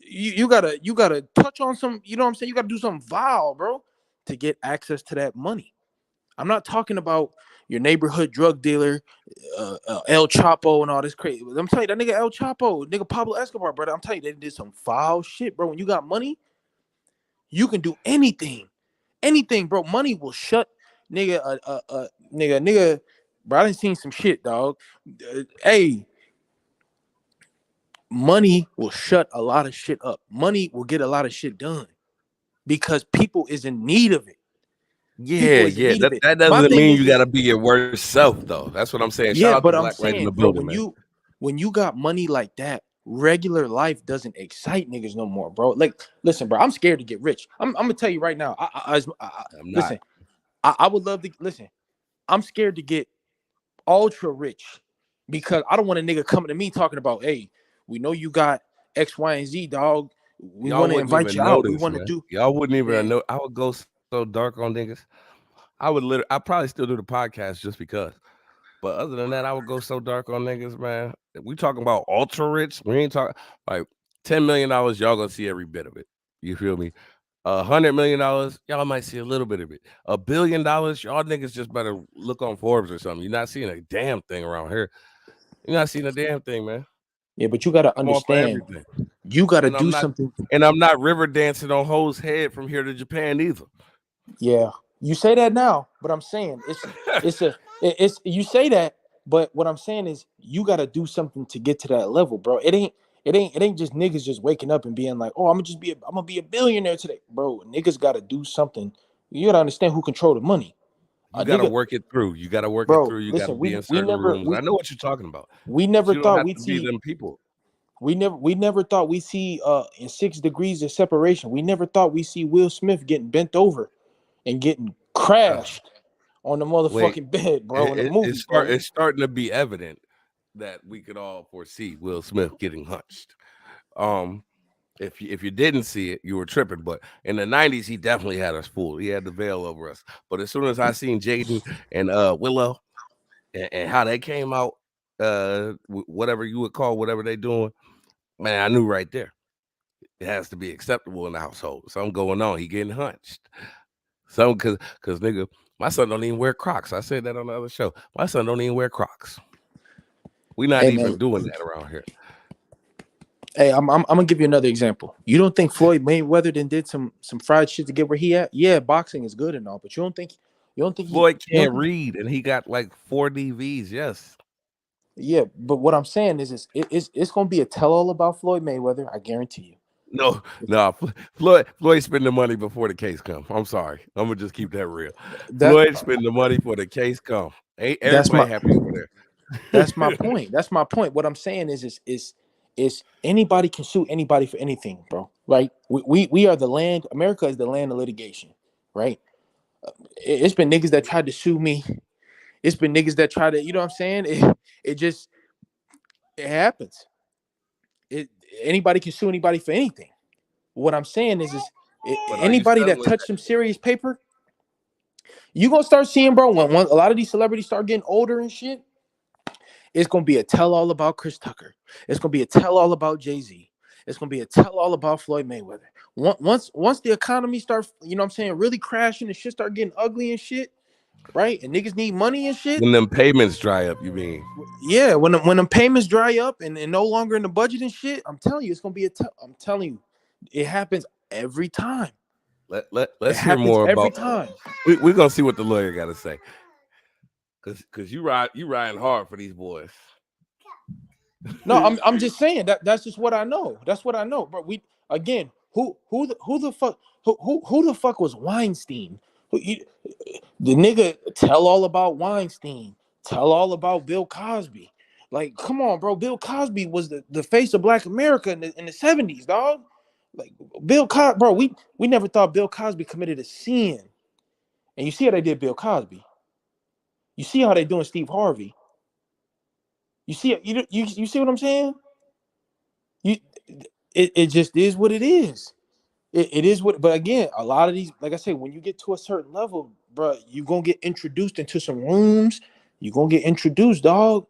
You gotta touch on some, you know what I'm saying? You gotta do something vile, bro, to get access to that money. I'm not talking about your neighborhood drug dealer, El Chapo and all this crazy. I'm telling you, that nigga El Chapo, nigga Pablo Escobar, brother. I'm telling you, they did some foul shit, bro. When you got money, you can do anything, bro. Money will shut, nigga. Bro, I done seen some shit, dog. Hey, money will shut a lot of shit up. Money will get a lot of shit done because people is in need of it. People is in need of it. That My doesn't thing mean is you got to be your worst self, though. That's what I'm saying. Shout yeah, out to but I'm Black Light in the saying, bro, building, man. when you got money like that, regular life doesn't excite niggas no more, bro. Like, listen, bro, I'm scared to get rich. I'm gonna tell you right now. I'm not. Listen, I would love to listen. I'm scared to get ultra rich because I don't want a nigga coming to me talking about, hey, we know you got X, Y, and Z, dog. We Y'all want to wouldn't invite even you out. We notice, want to man. do, Y'all wouldn't even man. know. I would go so dark on niggas. I probably still do the podcast just because. But other than that, I would go so dark on niggas, man. If we talking about ultra rich, we ain't talking like $10 million. Y'all gonna see every bit of it. You feel me? $100 million, y'all might see a little bit of it. $1 billion, y'all niggas just better look on Forbes or something. You're not seeing a damn thing around here. You're not seeing a damn thing, man. Yeah, but you gotta I'm all for understand. everything. You gotta And do something. I'm not river dancing on hoes' head from here to Japan either. Yeah, you say that now, but I'm saying it's you say that, but what I'm saying is you got to do something to get to that level, bro. It ain't just niggas just waking up and being like, oh, I'm gonna be a billionaire today, bro. Niggas got to do something. You gotta understand who control the money. You A got to nigga, work it through. You got to work it bro. through. You got to Listen, be in certain rooms. I know what you're talking about. we But never you don't thought have we'd to be see. them people. We never thought we'd see in 6 degrees of separation. We never thought we'd see Will Smith getting bent over and getting crashed on the Wait, motherfucking bed, bro, in the movie, bro. it's starting to be evident that we could all foresee Will Smith getting hunched. If you didn't see it, you were tripping. But in the 90s, he definitely had us fooled. He had the veil over us. But as soon as I seen Jaden and Willow and how they came out, whatever you would call whatever they doing, man, I knew right there. It has to be acceptable in the household. Something going on. He getting hunched. Some cause nigga, my son don't even wear Crocs. I said that on the other show. My son don't even wear Crocs. We not Hey, even man. doing that around here. Hey, I'm gonna give you another example. You don't think Floyd Mayweather did some fried shit to get where he at? Yeah, boxing is good and all, but you don't think Floyd you can't don't, read, and he got like 4 DVs. Yes. yeah. But what I'm saying is it's gonna be a tell all about Floyd Mayweather. I guarantee you. No. Floyd spend the money before the case come. I'm sorry. I'm gonna just keep that real. That Floyd spend the money for the case come. Ain't that's everybody my happy over there? that's my point. That's my point. What I'm saying is anybody can sue anybody for anything, bro. Right? We are the land. America is the land of litigation, right? It's been niggas that tried to sue me. It's been niggas that try to, you know what I'm saying? It happens. It Anybody can sue anybody for anything. What I'm saying is But are you anybody that settling? touched some serious paper, you gonna start seeing, bro. When a lot of these celebrities start getting older and shit, it's gonna be a tell all about Chris Tucker. It's gonna be a tell all about Jay-Z. It's gonna be a tell all about Floyd Mayweather. Once the economy starts, you know what I'm saying, really crashing and shit start getting ugly and shit, right? And niggas need money and shit. When them payments dry up, you mean? Yeah, when the payments dry up and no longer in the budget and shit, I'm telling you, it's gonna be I'm telling you, it happens every time. It Let's hear happens more every about. time. We're gonna see what the lawyer got to say. Cause you riding hard for these boys. No, I'm just saying that's just what I know. That's what I know. But we again, who the fuck who the fuck was Weinstein? The nigga tell all about Weinstein. Tell all about Bill Cosby. Like, come on, bro. Bill Cosby was the face of Black America in the 70s, dog. Like Bill Cosby, bro. We never thought Bill Cosby committed a sin. And you see how they did Bill Cosby. You see how they doing Steve Harvey. You see you see what I'm saying? You it just is what it is. It is what, but again, a lot of these, like I said, when you get to a certain level, bro, you're gonna get introduced into some rooms. You're gonna get introduced, dog.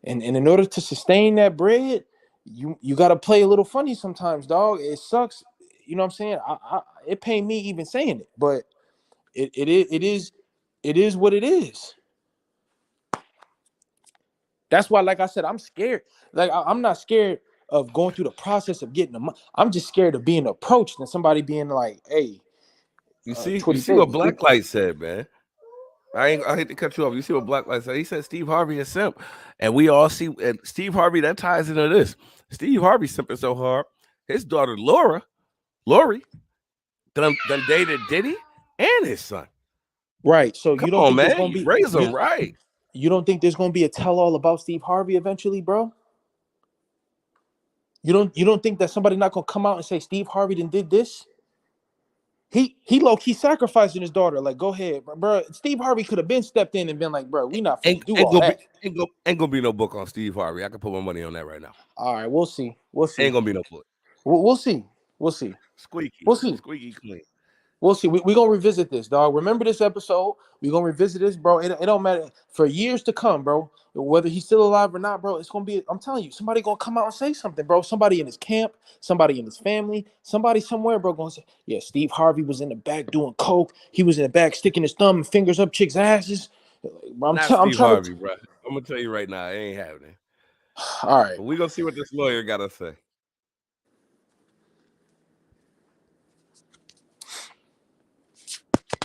And in order to sustain that bread, you gotta play a little funny sometimes, dog. It sucks. You know what I'm saying? It pained me even saying it, but it is what it is. That's why, like I said, I'm scared. Like I'm not scared of going through the process of getting them. I'm just scared of being approached and somebody being like, "Hey, You Twitty see what Baby." Blacklight said, man. I hate to cut you off. You see what Blacklight said? He said Steve Harvey is simp, and we all see. And Steve Harvey, that ties into this. Steve Harvey simping so hard. His daughter Lori, done dated Diddy and his son. Right. So Come you don't on, think there's man. gonna You be raise them right. you don't think there's gonna be a tell-all about Steve Harvey eventually, bro? You don't think that somebody not gonna come out and say Steve Harvey did this? He low-key sacrificing his daughter. Like, go ahead, bro. Steve Harvey could have been stepped in and been like, bro, we not finna do all that. Ain't gonna be no book on Steve Harvey. I can put my money on that right now. All right, we'll see. Ain't gonna be no book. We'll see. Squeaky. We'll see. Squeaky clean. We'll see. We're gonna revisit this, dog. Remember this episode. We're gonna revisit this, bro. It don't matter for years to come, bro. Whether he's still alive or not, bro, it's gonna be, I'm telling you, somebody gonna come out and say something, bro. Somebody in his camp, somebody in his family, somebody somewhere, bro, gonna say, yeah, Steve Harvey was in the back doing coke. He was in the back sticking his thumb and fingers up chicks' asses. Bro, Not Steve Harvey, bro. I'm gonna tell you right now, it ain't happening. All right. But we're gonna see what this lawyer gotta say.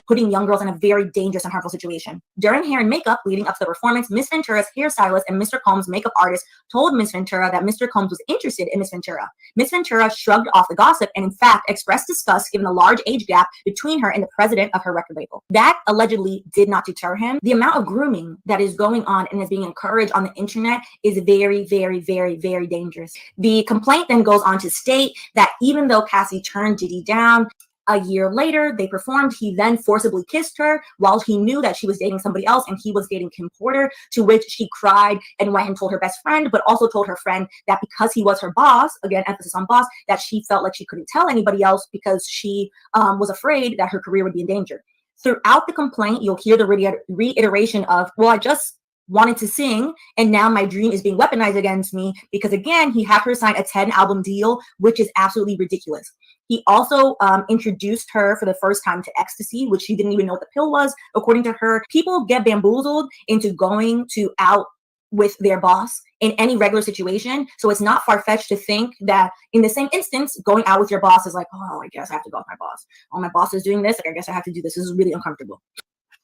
Putting young girls in a very dangerous and harmful situation. During hair and makeup leading up to the performance, Miss Ventura's hairstylist and Mr. Combs' makeup artist told Miss Ventura that Mr. Combs was interested in Miss Ventura. Miss Ventura shrugged off the gossip and in fact expressed disgust given the large age gap between her and the president of her record label. That allegedly did not deter him. The amount of grooming that is going on and is being encouraged on the internet is very, very, very, very dangerous. The complaint then goes on to state that even though Cassie turned Diddy down, a year later, they performed. He then forcibly kissed her while he knew that she was dating somebody else and he was dating Kim Porter, to which she cried and went and told her best friend, but also told her friend that because he was her boss, again, emphasis on boss, that she felt like she couldn't tell anybody else because she was afraid that her career would be in danger. Throughout the complaint, you'll hear the reiteration of, well, I just wanted to sing and now my dream is being weaponized against me, because again, he had her sign a 10-album deal, which is absolutely ridiculous. He also introduced her for the first time to ecstasy, which she didn't even know what the pill was. According to her, people get bamboozled into going to out with their boss in any regular situation. So it's not far-fetched to think that in the same instance, going out with your boss is like, oh, I guess I have to go with my boss. Oh, my boss is doing this. Like, I guess I have to do this. This is really uncomfortable.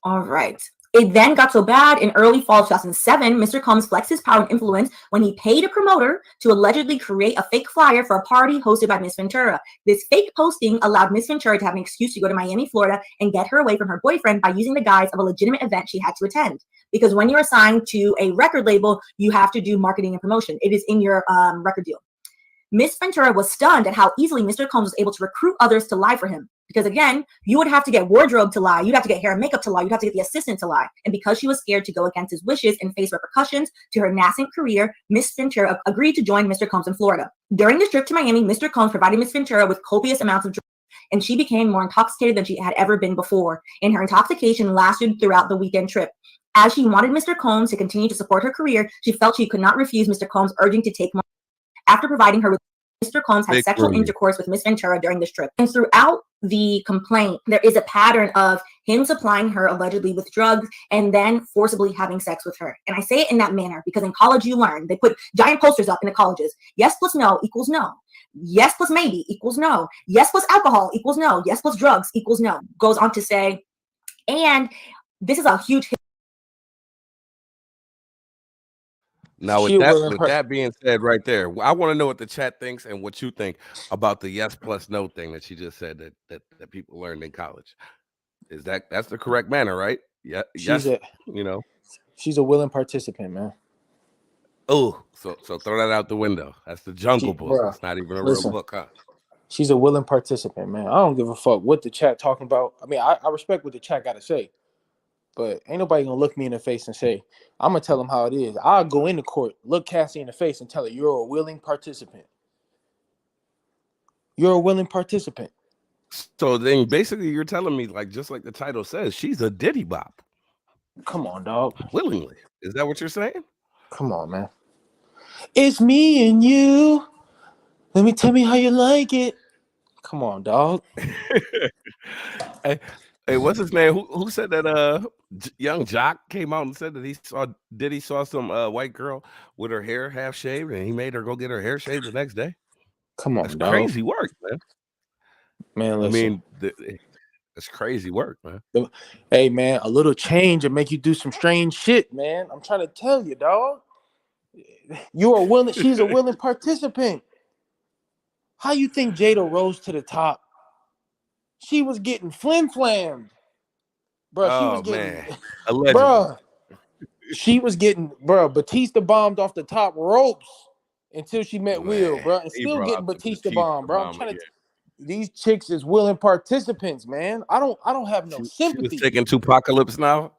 All right. It then got so bad in early fall of 2007, Mr. Combs flexed his power and influence when he paid a promoter to allegedly create a fake flyer for a party hosted by Miss Ventura. This fake posting allowed Miss Ventura to have an excuse to go to Miami, Florida, and get her away from her boyfriend by using the guise of a legitimate event she had to attend. Because when you're assigned to a record label, you have to do marketing and promotion. It is in your record deal. Miss Ventura was stunned at how easily Mr. Combs was able to recruit others to lie for him. Because again, you would have to get wardrobe to lie, you'd have to get hair and makeup to lie, you'd have to get the assistant to lie. And because she was scared to go against his wishes and face repercussions to her nascent career, Miss Ventura agreed to join Mr. Combs in Florida. During this trip to Miami, Mr. Combs provided Miss Ventura with copious amounts of drugs, and she became more intoxicated than she had ever been before. And her intoxication lasted throughout the weekend trip. As she wanted Mr. Combs to continue to support her career, she felt she could not refuse Mr. Combs' urging to take more. After providing her with Mr. Combs had sexual intercourse with Miss Ventura during this trip. And throughout the complaint, there is a pattern of him supplying her allegedly with drugs and then forcibly having sex with her. And I say it in that manner because in college you learn. They put giant posters up in the colleges. Yes plus no equals no. Yes plus maybe equals no. Yes plus alcohol equals no. Yes plus drugs equals no. Goes on to say, and this is a huge hit. Now, with that being said, right there, I want to know what the chat thinks and what you think about the yes plus no thing that she just said that people learned in college. Is that's the correct manner, right? Yeah, yes. She's a willing participant, man. Oh, so throw that out the window. That's the Jungle Book. It's not even a real book, huh? She's a willing participant, man. I don't give a fuck what the chat talking about. I mean, I respect what the chat got to say. But ain't nobody gonna look me in the face and say, I'm gonna tell them how it is. I'll go into court, look Cassie in the face and tell her, you're a willing participant. You're a willing participant. So then basically you're telling me, like, just like the title says, she's a Diddy Bop. Come on, dog. Willingly. Is that what you're saying? Come on, man. It's me and you. Let me tell me how you like it. Come on, dog. Hey, hey, what's his name? Who said that? Young Jock came out and said that he saw some white girl with her hair half shaved, and he made her go get her hair shaved the next day. Come That's on, dog. crazy work, man. Man, I listen. mean, that's crazy work, man. Hey, man, a little change and make you do some strange shit, man. I'm trying to tell you, dog. You are willing. She's a willing participant. How you think Jada rose to the top? She was getting flim-flammed. Bro, she was Oh getting, man, allegedly. bro, she was getting, bro, Batista bombed off the top ropes until she met Will, Man, bro, and he still brought getting up the Batista Batista bomb, bro. I'm bomb trying to, again. these chicks is willing participants, man. I don't have no She was sympathy. taking Tupacalypse now.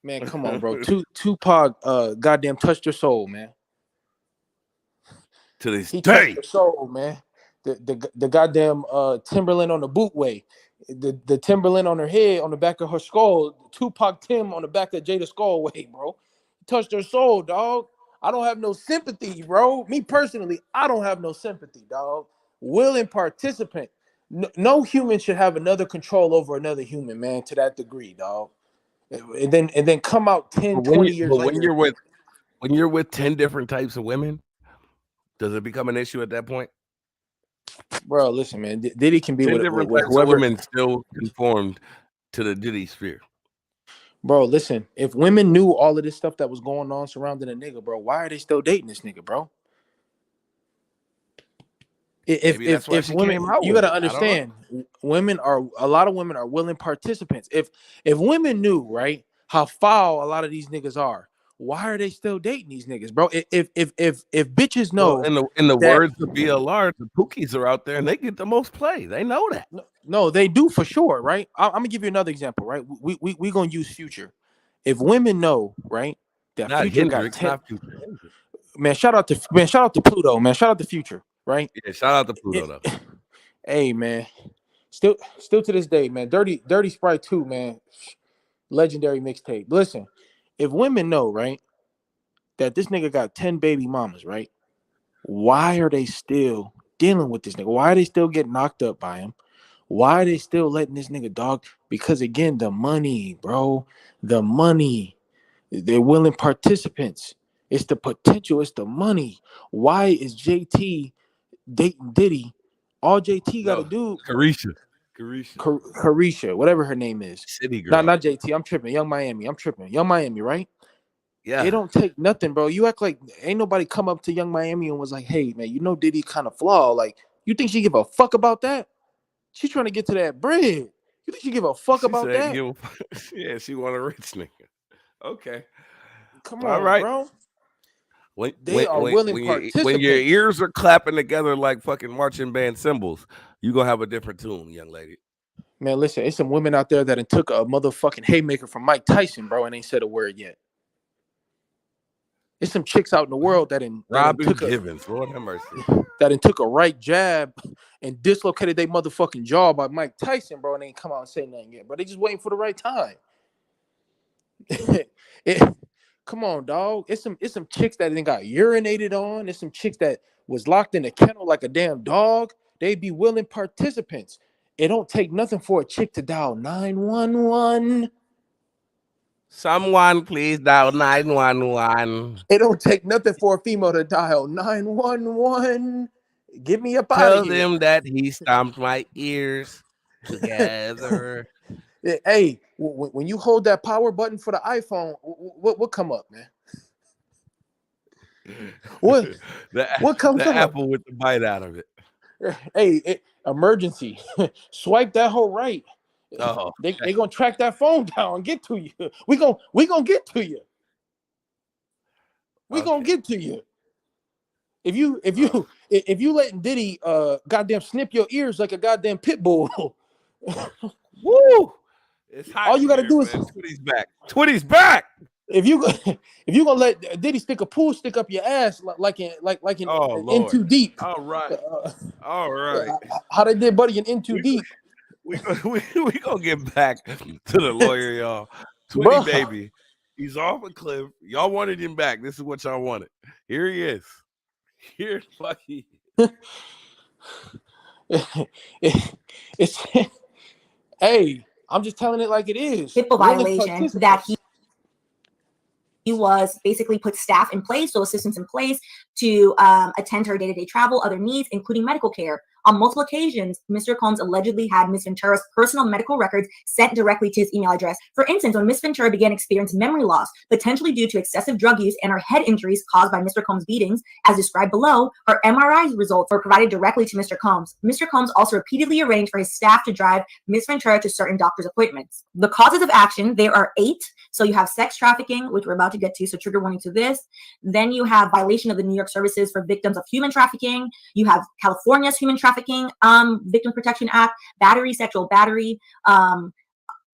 Man, come on, bro. Tupac, goddamn touched her soul, man. To this He touched day. her soul, man. The goddamn Timberland on the bootway, the Timberland on her head, on the back of her skull, Tupac Tim on the back of Jada skull way, bro. Touched her soul, dog. I don't have no sympathy, bro. Me personally, I don't have no sympathy, dog. Willing participant. No human should have another control over another human, man, to that degree, dog. And then come out 10, 20 years When later. you're with 10 different types of women, does it become an issue at that point? Bro, listen, man. Diddy can be 10 with different types of whoever. women still conformed to the Diddy sphere. Bro, listen. If women knew all of this stuff that was going on surrounding a nigga, bro, why are they still dating this nigga, bro? Maybe that's why If she women, came out you with gotta it. I don't know. understand, a lot of women are willing participants. If women knew, right, how foul a lot of these niggas are, why are they still dating these niggas, bro? If bitches Well, know in the that, words of BLR, the Pookies are out there and they get the most play. They know that. no, they do for sure, right? I'm gonna give you another example, right? We gonna use Future. If women know, right, that Not Future got Hendrix, 10, not Future. Hendrix. man, shout out to Pluto, man, shout out to Future, right? Yeah, shout out to Pluto It, though. hey, man, still to this day, man, Dirty Sprite 2, man, legendary mixtape. Listen, if women know, right, that this nigga got 10 baby mamas, right, why are they still dealing with this nigga? Why are they still getting knocked up by him? Why are they still letting this nigga dog? Because again, the money, bro, the money. They're willing participants. It's the potential. It's the money. Why is JT dating Diddy? All JT got to No, do, Carisha. Carisha, whatever her name is. City Not girl. JT. I'm tripping. Young Miami. I'm tripping. Young Miami, right? It Yeah. don't take nothing, bro. You act like ain't nobody come up to Young Miami and was like, "Hey, man, you know Diddy kind of flawed. Like, you think she give a fuck about that? She's trying to get to that bread. You think she give a fuck She about said, that? yeah, she want a rich nigga. Okay. Come All on, right. bro. When They are willing when your participants. ears are clapping together like fucking marching band cymbals, you gonna have a different tune, young lady. Man, listen, it's some women out there that took a motherfucking haymaker from Mike Tyson, bro, and ain't said a word yet. It's some chicks out in the world Robin Givens, Lord have mercy. that took a right jab and dislocated their motherfucking jaw by Mike Tyson, bro, and they ain't come out and say nothing yet, bro. They just waiting for the right time. Come on, dog. It's some chicks that got urinated on. It's some chicks that was locked in a kennel like a damn dog. They be willing participants. It don't take nothing for a chick to dial 911. Someone please dial 911. It don't take nothing for a female to dial 911. Get me up out of Tell here. them that he stomped my ears together. Hey, when you hold that power button for the iPhone, what come up, man? What comes the up? apple with the bite out of it. Hey, emergency. Swipe that whole right. Oh, They gonna track that phone down and get to you. We gonna get to you. We gonna get to you. If you letting Diddy goddamn snip your ears like a goddamn pit bull, woo! It's hot. all you gotta here, do is man. Twitty's back. Twitty's back. if you gonna let Diddy stick a pool stick up your ass like in Oh In Lord. Too Deep. All right. All right. How they did Buddy in Too Deep. We gonna get back to the lawyer, y'all. Twitty Bruh. Baby. He's off a cliff. Y'all wanted him back. This is what y'all wanted. Here he is. You're fucking. It's hey, I'm just telling it like it is. HIPAA Willing violation that participants. he was basically put staff in place, so assistants in place to attend to her day-to-day travel, other needs, including medical care. On multiple occasions, Mr. Combs allegedly had Ms. Ventura's personal medical records sent directly to his email address. For instance, when Ms. Ventura began experiencing memory loss, potentially due to excessive drug use and her head injuries caused by Mr. Combs' beatings, as described below, her MRI results were provided directly to Mr. Combs. Mr. Combs also repeatedly arranged for his staff to drive Ms. Ventura to certain doctor's appointments. The causes of action, there are 8. So you have sex trafficking, which we're about to get to, so trigger warning to this. Then you have violation of the New York Services for Victims of Human Trafficking. You have California's Human Trafficking Victim Protection Act, battery, sexual battery,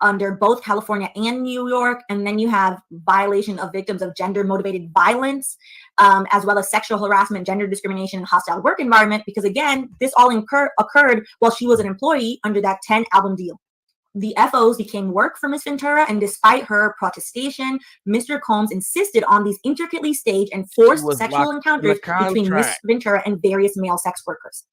under both California and New York. And then you have violation of victims of gender-motivated violence, as well as sexual harassment, gender discrimination, and hostile work environment, because again, this all occurred while she was an employee under that 10-album deal. The FOs became work for Ms. Ventura, and despite her protestation, Mr. Combs insisted on these intricately staged and forced sexual encounters between Ms. Ventura and various male sex workers.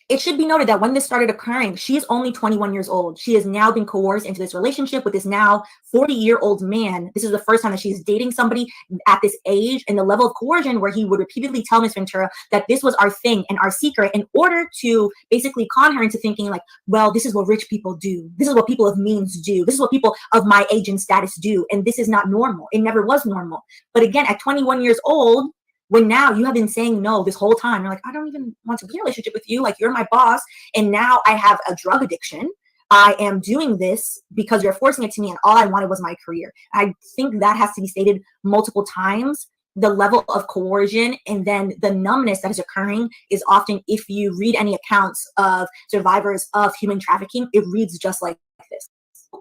It should be noted that when this started occurring, she is only 21 years old. She has now been coerced into this relationship with this now 40-year-old man. This is the first time that she's dating somebody at this age, and the level of coercion where he would repeatedly tell Ms. Ventura that this was our thing and our secret in order to basically con her into thinking like, well, this is what rich people do. This is what people of means do. This is what people of my age and status do. And this is not normal. It never was normal. But again, at 21 years old, when now you have been saying no this whole time, you're like, I don't even want to be in a relationship with you. Like, you're my boss. And now I have a drug addiction. I am doing this because you're forcing it to me. And all I wanted was my career. I think that has to be stated multiple times. The level of coercion and then the numbness that is occurring is often, if you read any accounts of survivors of human trafficking, it reads just like this.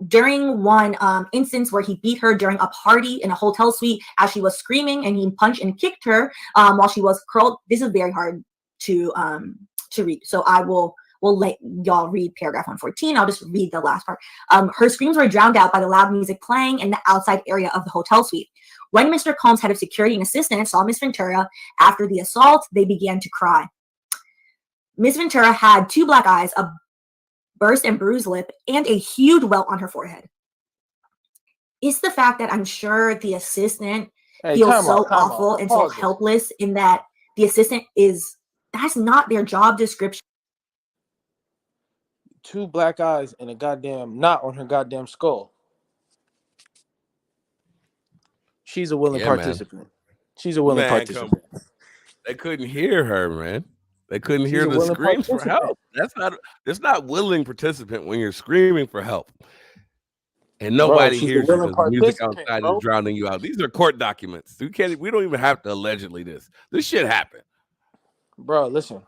During one instance where he beat her during a party in a hotel suite as she was screaming, and he punched and kicked her while she was curled. This is very hard to read, so I will let y'all read paragraph 114. I'll just read the last part. Her screams were drowned out by the loud music playing in the outside area of the hotel suite. When Mr. Combs, head of security and assistant, saw Miss Ventura after the assault, they began to cry. Miss Ventura had 2 black eyes, a burst and bruised lip, and a huge welt on her forehead. It's the fact that I'm sure the assistant feels so awful and so helpless in that the assistant that's not their job description. 2 black eyes and a goddamn knot on her goddamn skull. She's a willing participant. Man. She's a willing participant. They couldn't hear her, man. They couldn't hear the screams for help. That's not willing participant when you're screaming for help. And nobody hears you because music outside is drowning you out. These are court documents. We don't even have to allegedly this. This shit happened. Bro, listen.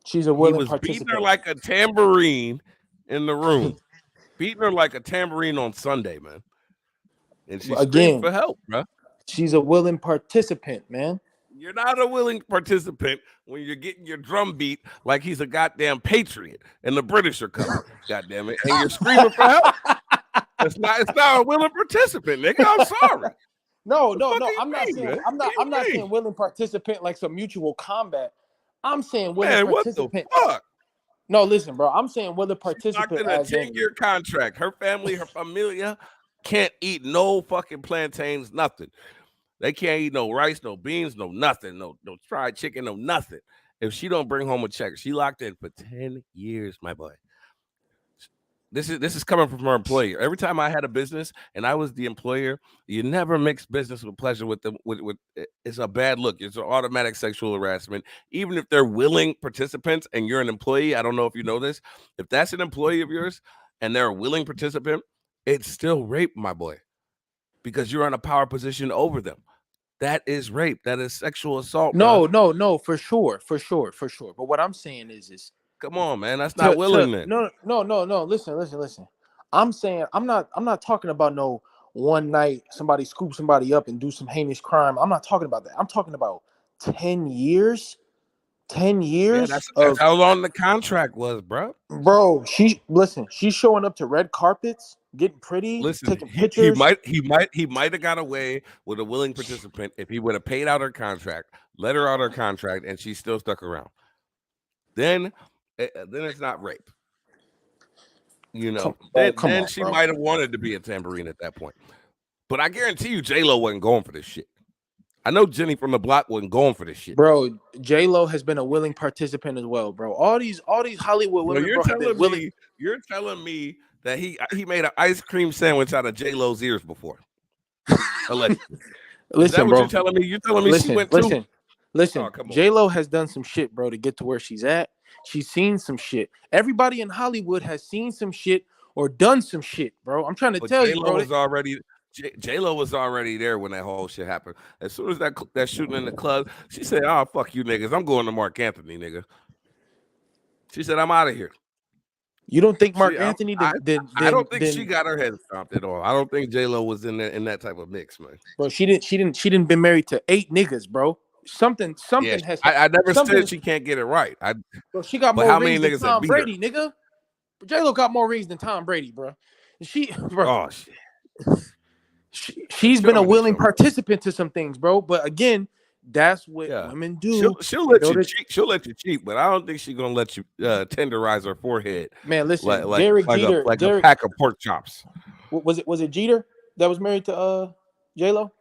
She's a willing participant. Beating her like a tambourine in the room. Beating her like a tambourine on Sunday, man. And she's screaming for help, bro. She's a willing participant, man. You're not a willing participant when you're getting your drum beat like he's a goddamn patriot and the British are coming. Goddamn it. And you're screaming for help. It's not a willing participant, nigga. I'm sorry. No. I'm not saying willing participant like some mutual combat. I'm saying willing participant. What the fuck? No, listen, bro. I'm saying willing participant. She's locked in a 10-year contract. Her family, her familia can't eat no fucking plantains, nothing. They can't eat no rice, no beans, no nothing, no fried chicken, no nothing. If she don't bring home a check, she locked in for 10 years, my boy. This is coming from her employer. Every time I had a business and I was the employer, you never mix business with pleasure with them. It's a bad look. It's an automatic sexual harassment. Even if they're willing participants and you're an employee, I don't know if you know this. If that's an employee of yours and they're a willing participant, it's still rape, my boy, because you're in a power position over them. That is rape. That is sexual assault. No, for sure. But what I'm saying is come on, man. That's not willingness. No. Listen. I'm saying I'm not talking about no one night somebody scoop somebody up and do some heinous crime. I'm not talking about that. I'm talking about 10 years. 10 years. Yeah, that's how long the contract was, bro. Bro, she's showing up to red carpets getting pretty, Listen, taking he pictures. might have got away with a willing participant if he would have paid out her contract, let her out her contract, and she still stuck around. Then it's not rape. You know, Come then on, she bro. might have wanted to be a tambourine at that point. But I guarantee you, J-Lo wasn't going for this shit. I know Jenny from the block wasn't going for this shit. Bro, J-Lo has been a willing participant as well, bro. All these Hollywood women, bro, have been willing. You're telling me that he made an ice cream sandwich out of J-Lo's ears before. Allegedly. Is that Listen, what bro. you're telling me? You're telling me she went too? Listen. Oh, come on. J-Lo has done some shit, bro, to get to where she's at. She's seen some shit. Everybody in Hollywood has seen some shit or done some shit, bro. I'm trying to tell you, bro. J-Lo was already there when that whole shit happened. As soon as that shooting in the club, she said, "Oh, fuck you niggas. I'm going to Mark Anthony, nigga." She said, "I'm out of here." You don't think Mark Anthony I don't think she got her head stomped at all. I don't think J-Lo was in that type of mix, man. Bro, she didn't been married to 8 niggas, bro. Something Yeah, has I never said she can't get it right. Bro, she got but more how many rings than niggas Tom Brady, nigga. J-Lo got more rings than Tom Brady, bro. Oh shit. She's been a willing participant to some things, bro. But again, that's what women do. She'll let you cheat. She'll let you cheat, but I don't think she's gonna let you tenderize her forehead. Man, listen, like Derek Jeter, a pack of pork chops. Was it Jeter that was married to J-Lo?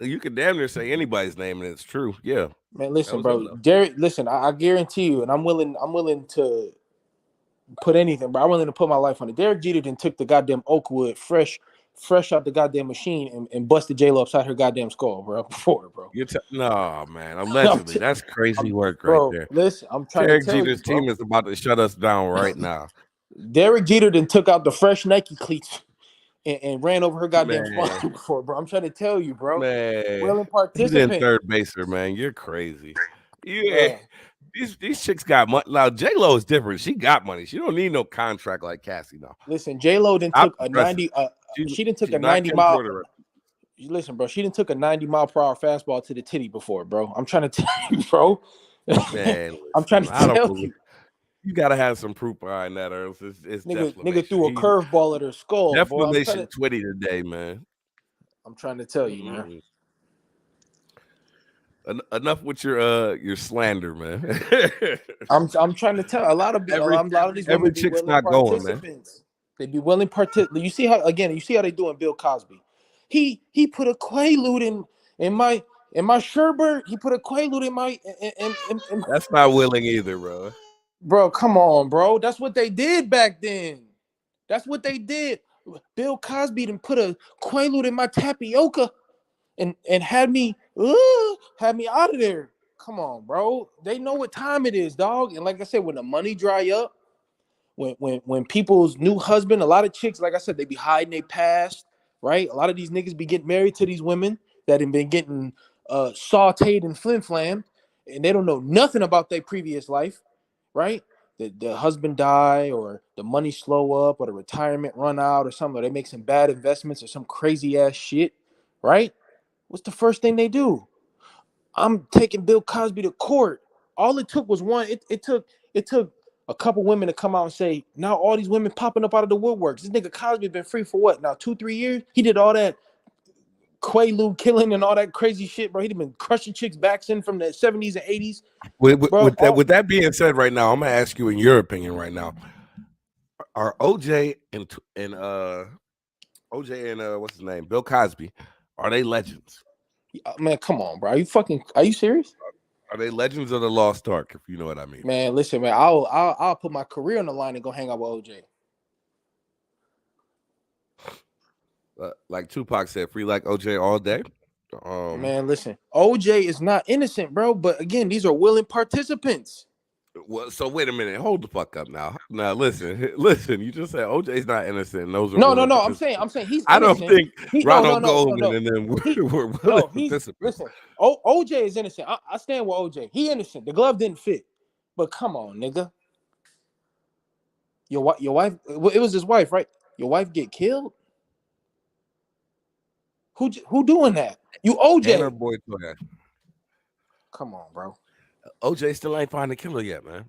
You could damn near say anybody's name and it's true. Yeah. Man, listen, bro. Derek, listen, I guarantee you, and I'm willing to put anything, but I'm willing to put my life on it. Derek Jeter then took the goddamn Oakwood fresh out the goddamn machine and busted J-Lo upside her goddamn skull, bro. Before, bro. No, man. Allegedly, that's crazy work right bro, there. Listen, I'm trying Derek to tell Jeter's you, bro. team is about to shut us down right now. Derek Jeter then took out the fresh Nike cleats and ran over her goddamn spine before, bro. I'm trying to tell you, bro. Man, willing he's participant. in third baser, man. You're crazy. Yeah. These chicks got money. Now J-Lo is different. She got money. She don't need no contract like Cassie now. Listen, J-Lo then took a 90. She didn't took a 90 mile. Listen, bro. She didn't took a 90 mile per hour fastball to the titty before, bro. I'm trying to tell you, bro. Man, I'm trying to tell you. You gotta have some proof behind that, or else it's nigga threw a curveball at her skull. Defamation Twitty today, man. I'm trying to tell you, man. Enough with your slander, man. I'm trying to tell a lot of these women be willing not going, man. They be willing participants. You see how they doing Bill Cosby. He put a Quaalude in my sherbet. He put a Quaalude in my. That's not willing either, bro. Bro, come on, bro. That's what they did back then. That's what they did. Bill Cosby done put a Quaalude in my tapioca and had me out of there. Come on, bro. They know what time it is, dog. And like I said, when the money dry up, when people's new husband, a lot of chicks, like I said, they be hiding their past, right? A lot of these niggas be getting married to these women that have been getting sauteed and flim-flammed, and they don't know nothing about their previous life, right? The husband die, or the money slow up, or the retirement run out, or something, or they make some bad investments or some crazy ass shit, right? What's the first thing they do? I'm taking Bill Cosby to court. All it took was one. It took a couple women to come out and say, now all these women popping up out of the woodworks. This nigga Cosby been free for what? Now 2-3 years? He did all that Quaalude killing and all that crazy shit, bro. He'd been crushing chicks backs in from the 70s and 80s. With that being said, right now, I'm gonna ask you in your opinion right now. Are OJ and what's his name? Bill Cosby, are they legends? Man, come on, bro. Are you serious? Are they legends of the lost ark, if you know what I mean? Man, listen, man, I'll put my career on the line and go hang out with OJ. Like Tupac said, free like OJ all day. Man, listen, OJ is not innocent, bro. But again, these are willing participants. Well, so wait a minute, hold the fuck up now. Now listen. You just said OJ's not innocent. Those are no. I'm saying he's innocent. I don't think Ronald Goldman and them were willing participants. Listen, OJ is innocent. I stand with OJ. He innocent. The glove didn't fit. But come on, nigga. Your wife. It was his wife, right? Your wife get killed. Who doing that? You OJ. And her boy Toya. Come on, bro. OJ still ain't find the killer yet, man.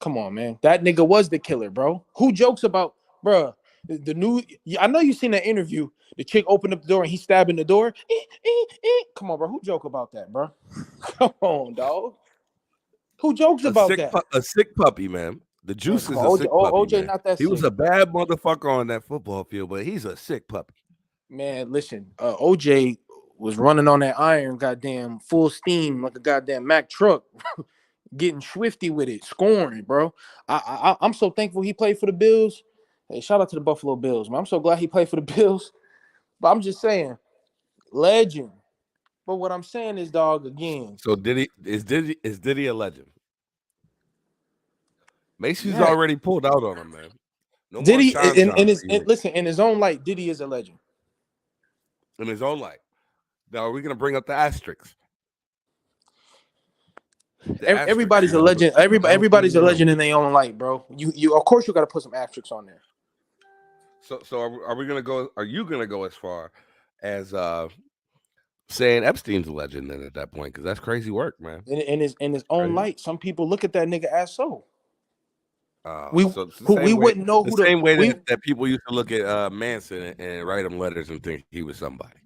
Come on, man. That nigga was the killer, bro. Who jokes about, bro? The new, I know you seen that interview. The chick opened up the door and he stabbing the door. Come on, bro. Who joke about that, bro? Come on, dog. Who jokes about that? A sick puppy, man. The Man, Juice come is on. a sick puppy, OJ man. not that He was sick. a bad motherfucker on that football field, but he's a sick puppy. Man, listen, OJ was running on that iron, goddamn full steam like a goddamn Mack truck, getting swifty with it, scoring, bro. I'm so thankful he played for the Bills. Hey, shout out to the Buffalo Bills, man. I'm so glad he played for the Bills. But I'm just saying, legend. But what I'm saying is, dog, again. So is Diddy a legend? Macy's Yeah. already pulled out on him, man. No more Diddy Sean John listen, in his own light, Diddy is a legend. in his own light. Now, are we gonna bring up the asterisks? Everybody's a legend. Everybody's a legend in their own light, bro. You of course you got to put some asterisks on there. So are we gonna go? Are you gonna go as far as saying Epstein's a legend then at that point? Because that's crazy work, man. In his own light, some people look at that nigga as so. We wouldn't know who the same way that people used to look at Manson and write him letters and think he was somebody.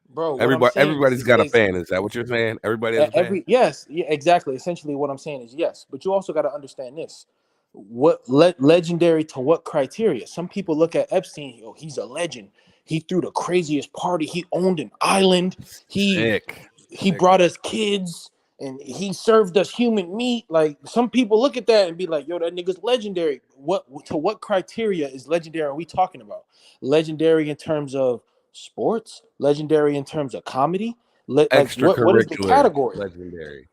Bro, everybody's got a fan. Is that what you're saying? Everybody has a fan? Yes, yeah, exactly. Essentially, what I'm saying is yes, but you also got to understand this: what legendary to what criteria? Some people look at Epstein. Oh, he's a legend. He threw the craziest party. He owned an island. He brought us kids, and he served us human meat. Like some people look at that and be like, "Yo, that nigga's legendary." What criteria is legendary? Are we talking about legendary in terms of sports, legendary in terms of comedy, what is the category? Legendary.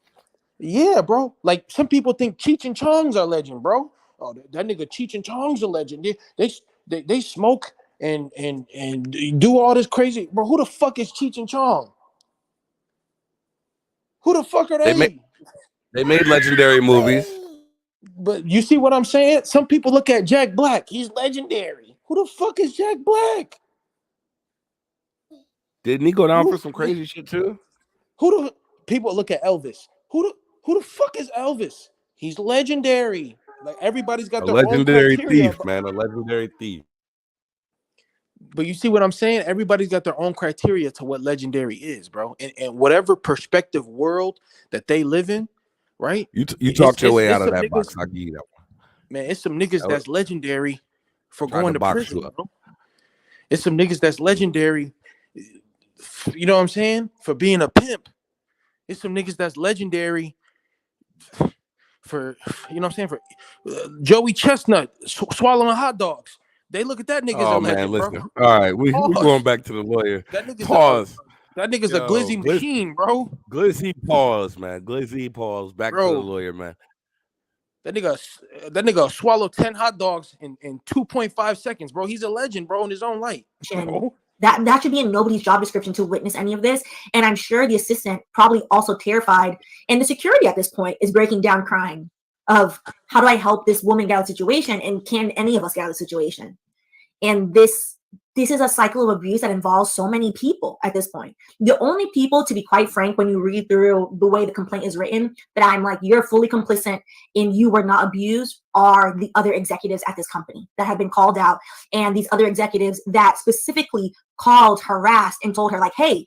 Yeah, bro. Like some people think Cheech and Chong's are legend, bro. Oh, that nigga Cheech and Chong's a legend. They smoke and do all this crazy, bro. Who the fuck is Cheech and Chong? Who the fuck are they? They made legendary movies. But you see what I'm saying? Some people look at Jack Black. He's legendary. Who the fuck is Jack Black? Didn't he go down for some crazy shit too? People look at Elvis? Who the fuck is Elvis? He's legendary. Like everybody's got their own criteria. Thief, man, a legendary thief. But you see what I'm saying? Everybody's got their own criteria to what legendary is, bro. And whatever perspective world that they live in, right? You talked your way out of that box. I'll give you that one. Man, it's some niggas that's legendary for going to prison, bro. It's some niggas that's legendary, you know what I'm saying? For being a pimp. It's some niggas that's legendary for, you know what I'm saying? For Joey Chestnut swallowing hot dogs. They look at that nigga as a legend, listen. Bro. All right, we going back to the lawyer. Pause. That nigga's a glizzy machine, bro. Glizzy pause, man. Glizzy pause. Back to the lawyer, man. That nigga swallow 10 hot dogs in 2.5 seconds, bro. He's a legend, bro, in his own light. Bro. That should be in nobody's job description to witness any of this. And I'm sure the assistant probably also terrified. And the security at this point is breaking down crying of how do I help this woman get out of the situation? And can any of us get out of the situation? And this is a cycle of abuse that involves so many people at this point. The only people, to be quite frank, when you read through the way the complaint is written, that I'm like, you're fully complicit and you were not abused, are the other executives at this company that have been called out. And these other executives that specifically called, harassed, and told her like, hey,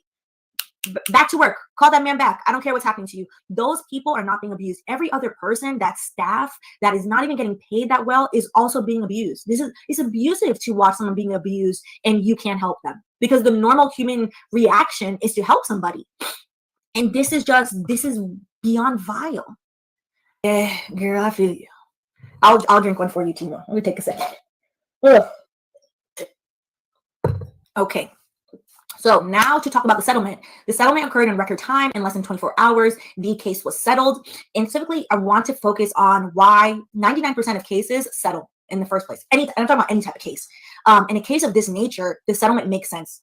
back to work, call that man back. I don't care what's happening to you. Those people are not being abused. Every other person, that staff that is not even getting paid that well, is also being abused. It's abusive to watch someone being abused and you can't help them, because the normal human reaction is to help somebody. And this is beyond vile. Yeah, girl, I feel you. I'll drink one for you, Timo. Let me take a second. Ugh. Okay. So now to talk about the settlement. The settlement occurred in record time, in less than 24 hours. The case was settled. And specifically, I want to focus on why 99% of cases settle in the first place. I'm talking about any type of case. In a case of this nature, the settlement makes sense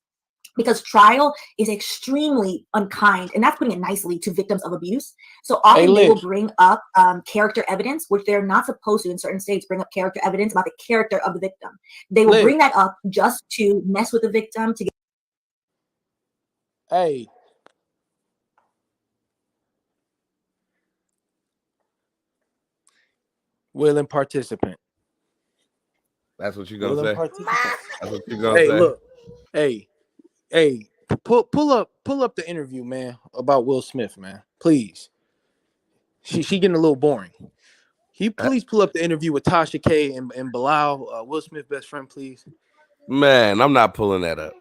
because trial is extremely unkind, and that's putting it nicely, to victims of abuse. So often they will bring up character evidence, which they're not supposed to in certain states bring up character evidence about the character of the victim. They will bring that up just to mess with the victim, to get willing participant. That's what you gonna Willing say. participant. That's what you gonna Hey, say. look. Hey, pull up the interview, man, about Will Smith, man. Please. She getting a little boring. Please pull up the interview with Tasha K and Bilal, Will Smith best friend, please. Man, I'm not pulling that up.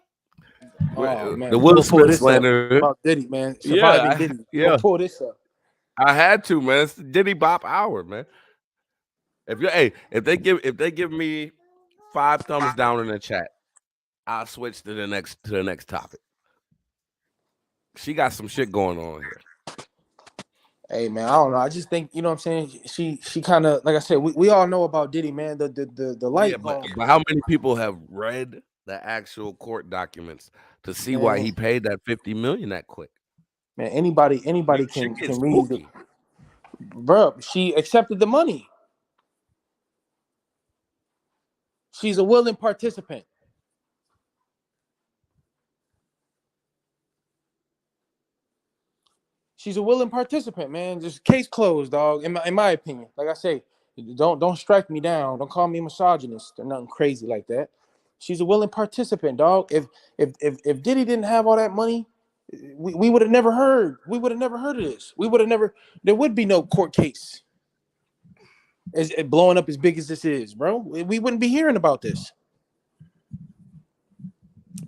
Oh man, The Will pull Smith this up slander. about Diddy, man. Yeah, Surviving Diddy. yeah. Pull this up. I had to, man. It's the Diddy Bop hour, man. If they give me 5 thumbs down in the chat, I'll switch to the next topic. She got some shit going on here. Hey man, I don't know. I just think, you know what I'm saying. She kind of, like I said, we all know about Diddy, man. The light. Yeah, but how many people have read the actual court documents to see why he paid that $50 million that quick? Man, anybody can read it. Bro, she accepted the money. She's a willing participant. She's a willing participant, man. Just case closed, dog. In my opinion, like I say, don't strike me down. Don't call me misogynist or nothing crazy like that. She's a willing participant, dog. If Diddy didn't have all that money, we would have never heard. We would have never heard of this. We would have never. There would be no court case. As blowing up as big as this is, bro. We wouldn't be hearing about this.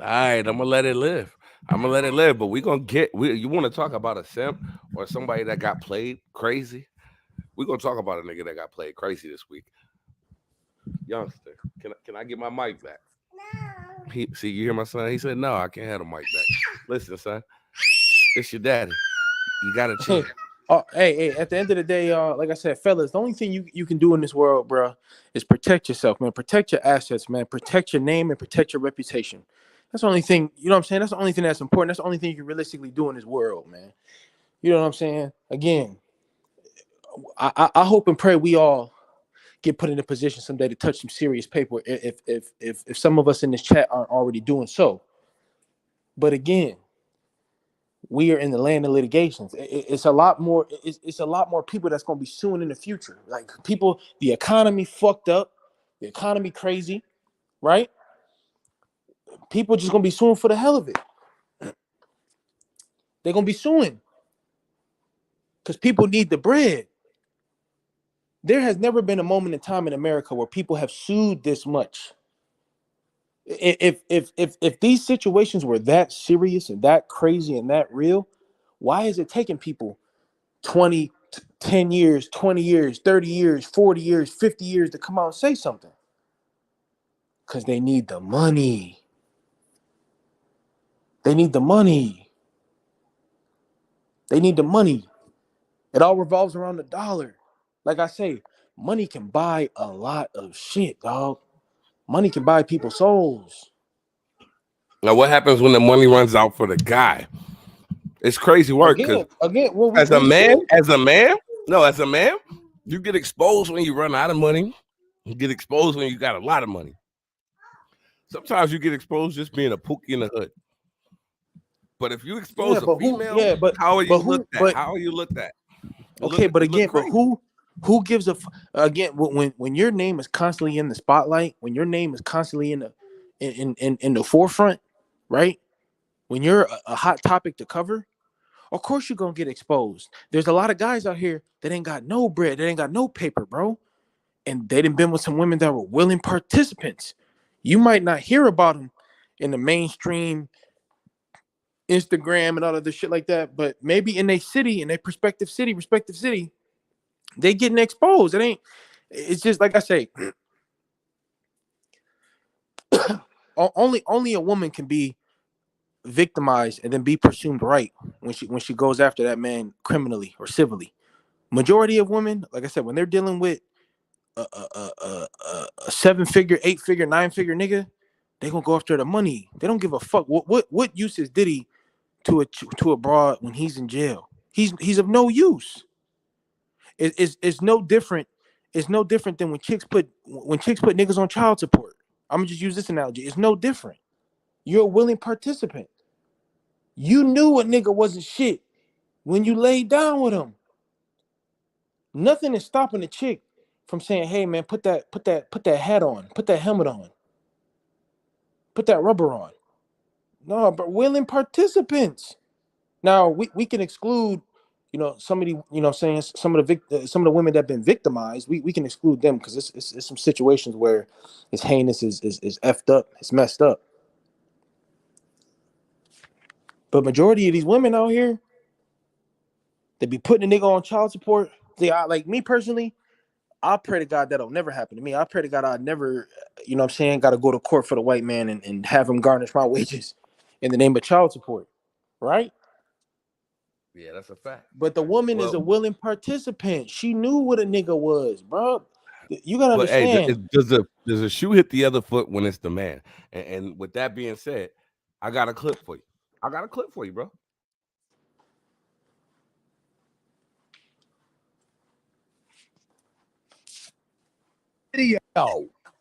All right, I'm gonna let it live. But we gonna you want to talk about a simp or somebody that got played crazy? We're gonna talk about a nigga that got played crazy this week. Youngster, can I get my mic back? No. See, you hear my son? He said, no, I can't have the mic back. Listen, son, it's your daddy. You gotta chill. Hey, at the end of the day, like I said, fellas, the only thing you can do in this world, bro, is protect yourself, man. Protect your assets, man. Protect your name and protect your reputation. That's the only thing, you know what I'm saying? That's the only thing that's important. That's the only thing you can realistically do in this world, man. You know what I'm saying? Again, I hope and pray we all get put in a position someday to touch some serious paper if some of us in this chat aren't already doing so. But again, we are in the land of litigations. It's a lot more. It's a lot more people that's going to be suing in the future. Like people, the economy fucked up, the economy crazy, right? People just going to be suing for the hell of it. They're going to be suing because people need the bread. There has never been a moment in time in America where people have sued this much. If these situations were that serious and that crazy and that real, why is it taking people 10 years, 20 years, 30 years, 40 years, 50 years to come out and say something? Because they need the money. They need the money. They need the money. It all revolves around the dollar. Like I say, money can buy a lot of shit, dog. Money can buy people's souls. Now, what happens when the money runs out for the guy? It's crazy work because well, as a man, you get exposed when you run out of money. You get exposed when you got a lot of money. Sometimes you get exposed just being a pookie in the hood. But if you expose a female, how are you looked at? How are you looked at? Who gives a again when your name is constantly in the spotlight, when your name is constantly in the forefront, right? When you're a hot topic to cover, of course you're gonna get exposed. There's a lot of guys out here that ain't got no bread, that ain't got no paper, bro. And they done been with some women that were willing participants. You might not hear about them in the mainstream Instagram and all of this shit like that, but maybe in their city, in their respective city, they getting exposed. It's just like I say, only a woman can be victimized and then be presumed right when she goes after that man criminally or civilly. Majority of women, like I said, when they're dealing with a 7-figure, 8-figure, 9-figure nigga, they gonna go after the money. They don't give a fuck. What use is Diddy to a broad when he's in jail? He's of no use. It's no different. It's no different than when chicks put niggas on child support. I'm gonna just use this analogy. It's no different. You're a willing participant. You knew a nigga wasn't shit when you laid down with him. Nothing is stopping a chick from saying, hey man, put that hat on, put that helmet on, put that rubber on. No, but willing participants. Now we can exclude, somebody, saying some of the women that have been victimized. We can exclude them because it's some situations where it's heinous, is effed up, it's messed up. But majority of these women out here, they be putting a nigga on child support. Like me personally, I pray to God that'll never happen to me. I pray to God I'd never, got to go to court for the white man and have him garnish my wages in the name of child support, right? Yeah, that's a fact. But the woman is a willing participant. She knew what a nigga was, bro. You gotta understand. Hey, does a shoe hit the other foot when it's the man? And with that being said, I got a clip for you. Bro. Video.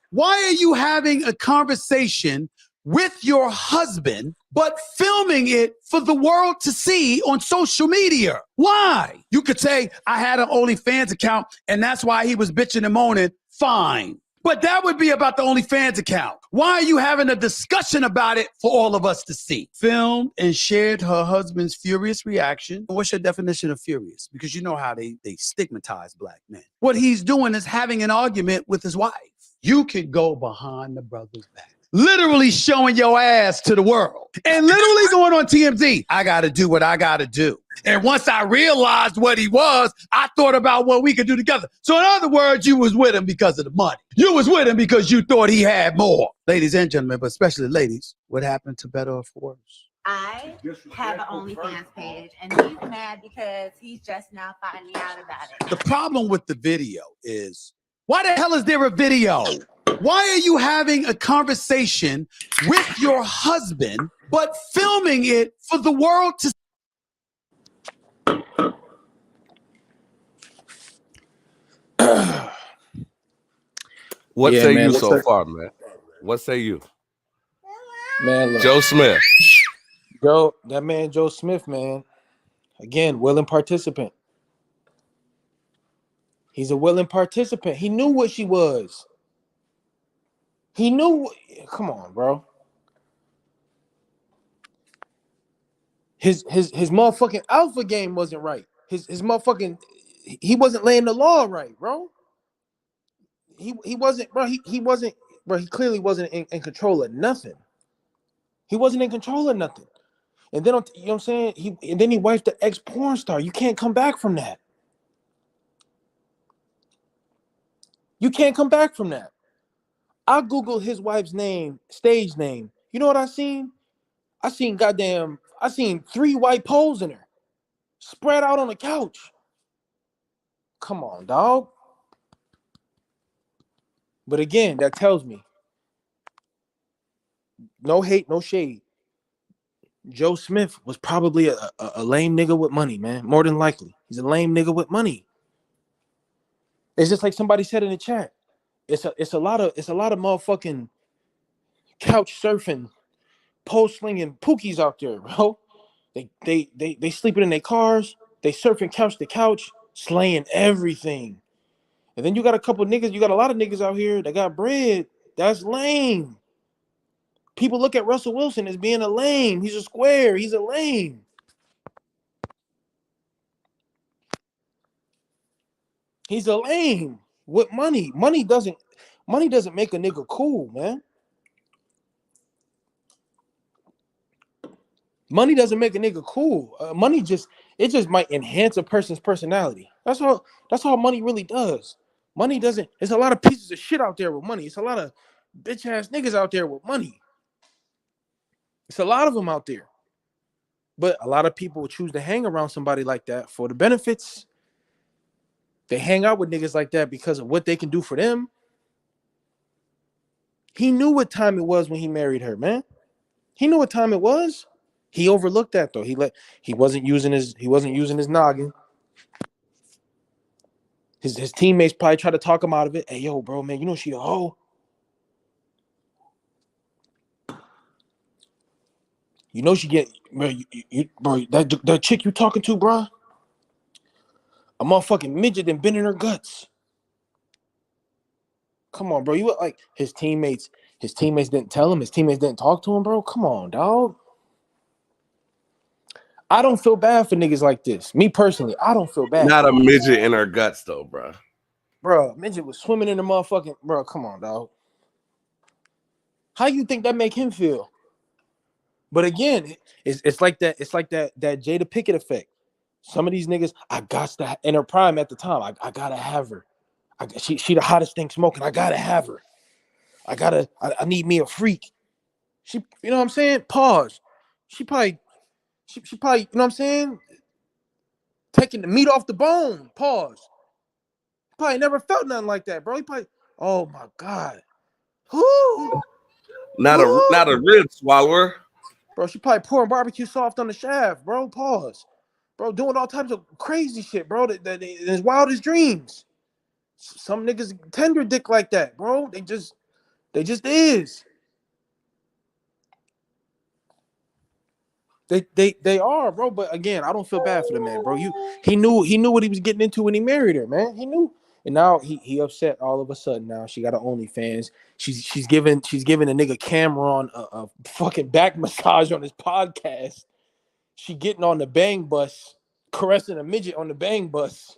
Why are you having a conversation with your husband, but filming it for the world to see on social media? Why? You could say, I had an OnlyFans account, and that's why he was bitching and moaning. Fine. But that would be about the OnlyFans account. Why are you having a discussion about it for all of us to see? Filmed and shared her husband's furious reaction. What's your definition of furious? Because you know how they stigmatize black men. What he's doing is having an argument with his wife. You can go behind the brother's back, literally showing your ass to the world and literally going on TMZ. I got to do what I got to do. And once I realized what he was, I thought about what we could do together. So in other words, you was with him because of the money. You was with him because you thought he had more. Ladies and gentlemen, but especially ladies, what happened to Better or For Worse? I have an OnlyFans page, and he's mad because he's just now finding out about it. The problem with the video is, why the hell is there a video? Why are you having a conversation with your husband, but filming it for the world to see? What say man, you so far, man? What say you? Man, look, Joe Smith. That man Joe Smith, man. Again, willing participant. He's a willing participant. He knew what she was. He knew. Come on, bro. His motherfucking alpha game wasn't right. His motherfucking, he wasn't laying the law right, bro. He wasn't, bro. He wasn't, bro. He clearly wasn't in control of nothing. He wasn't in control of nothing. And then, you know what I'm saying? And then he wifed the ex porn star. You can't come back from that. You can't come back from that. I Googled his wife's name, stage name. You know what I seen? I seen 3 white poles in her, spread out on the couch. Come on, dog. But again, that tells me, no hate, no shade, Joe Smith was probably a lame nigga with money, man. More than likely, he's a lame nigga with money. It's just like somebody said in the chat. It's a lot of motherfucking couch surfing, pole slinging pookies out there, bro. They sleeping in their cars. They surfing couch to couch, slaying everything. And then you got a couple niggas. You got a lot of niggas out here that got bread. That's lame. People look at Russell Wilson as being a lame. He's a square. He's a lame. He's a lame with money. Money doesn't make a nigga cool, man. Money doesn't make a nigga cool. Money just might enhance a person's personality. That's all money really does. Money doesn't. There's a lot of pieces of shit out there with money. It's a lot of bitch ass niggas out there with money. It's a lot of them out there. But a lot of people choose to hang around somebody like that for the benefits. They hang out with niggas like that because of what they can do for them. He knew what time it was when he married her, man. He knew what time it was. He overlooked that though. He wasn't using his noggin. His teammates probably tried to talk him out of it. Hey, yo, bro, man, you know she a hoe. You know she get, bro, bro, that chick you talking to, bro, a motherfucking midget and been in her guts. Come on, bro. You like his teammates. His teammates didn't tell him. His teammates didn't talk to him, bro. Come on, dog. I don't feel bad for niggas like this. Me personally, I don't feel bad. Not a midget in her guts, though, bro. Bro, midget was swimming in the motherfucking. Bro, come on, dog. How you think that make him feel? But again, it's like that. It's like that Jada Pickett effect. Some of these niggas, I got to in her prime at the time. I gotta have her. She the hottest thing smoking. I gotta have her. I need me a freak. She, you know what I'm saying? Pause. She probably, you know what I'm saying? Taking the meat off the bone. Pause. Probably never felt nothing like that, bro. He probably, oh my God. Who? Not a rib swallower. Bro, she probably pouring barbecue sauce on the shaft, bro. Pause. Bro, doing all types of crazy shit, bro. That his wildest dreams. Some niggas tender dick like that, bro. They just is. They are, bro. But again, I don't feel bad for the man, bro. He knew what he was getting into when he married her, man. He knew. And now he upset all of a sudden. Now she got an OnlyFans. She's giving a nigga Cameron a fucking back massage on his podcast. She getting on the bang bus, caressing a midget on the bang bus.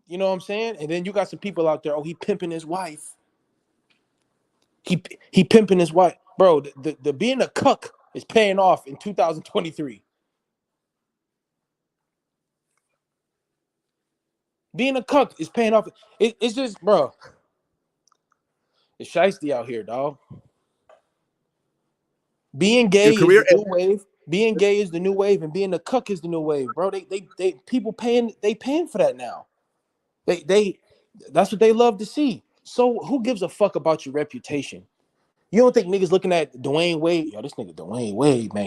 You know what I'm saying? And then you got some people out there. Oh, he pimping his wife. He pimping his wife, bro. The being a cuck is paying off in 2023. Being a cuck is paying off. It's just, bro. It's shiesty out here, dog. Being gay is the new wave. Being gay is the new wave, and being a cuck is the new wave, bro. They people paying for that now. They that's what they love to see. So who gives a fuck about your reputation? You don't think niggas looking at Dwayne Wade? Yo, this nigga Dwayne Wade, man,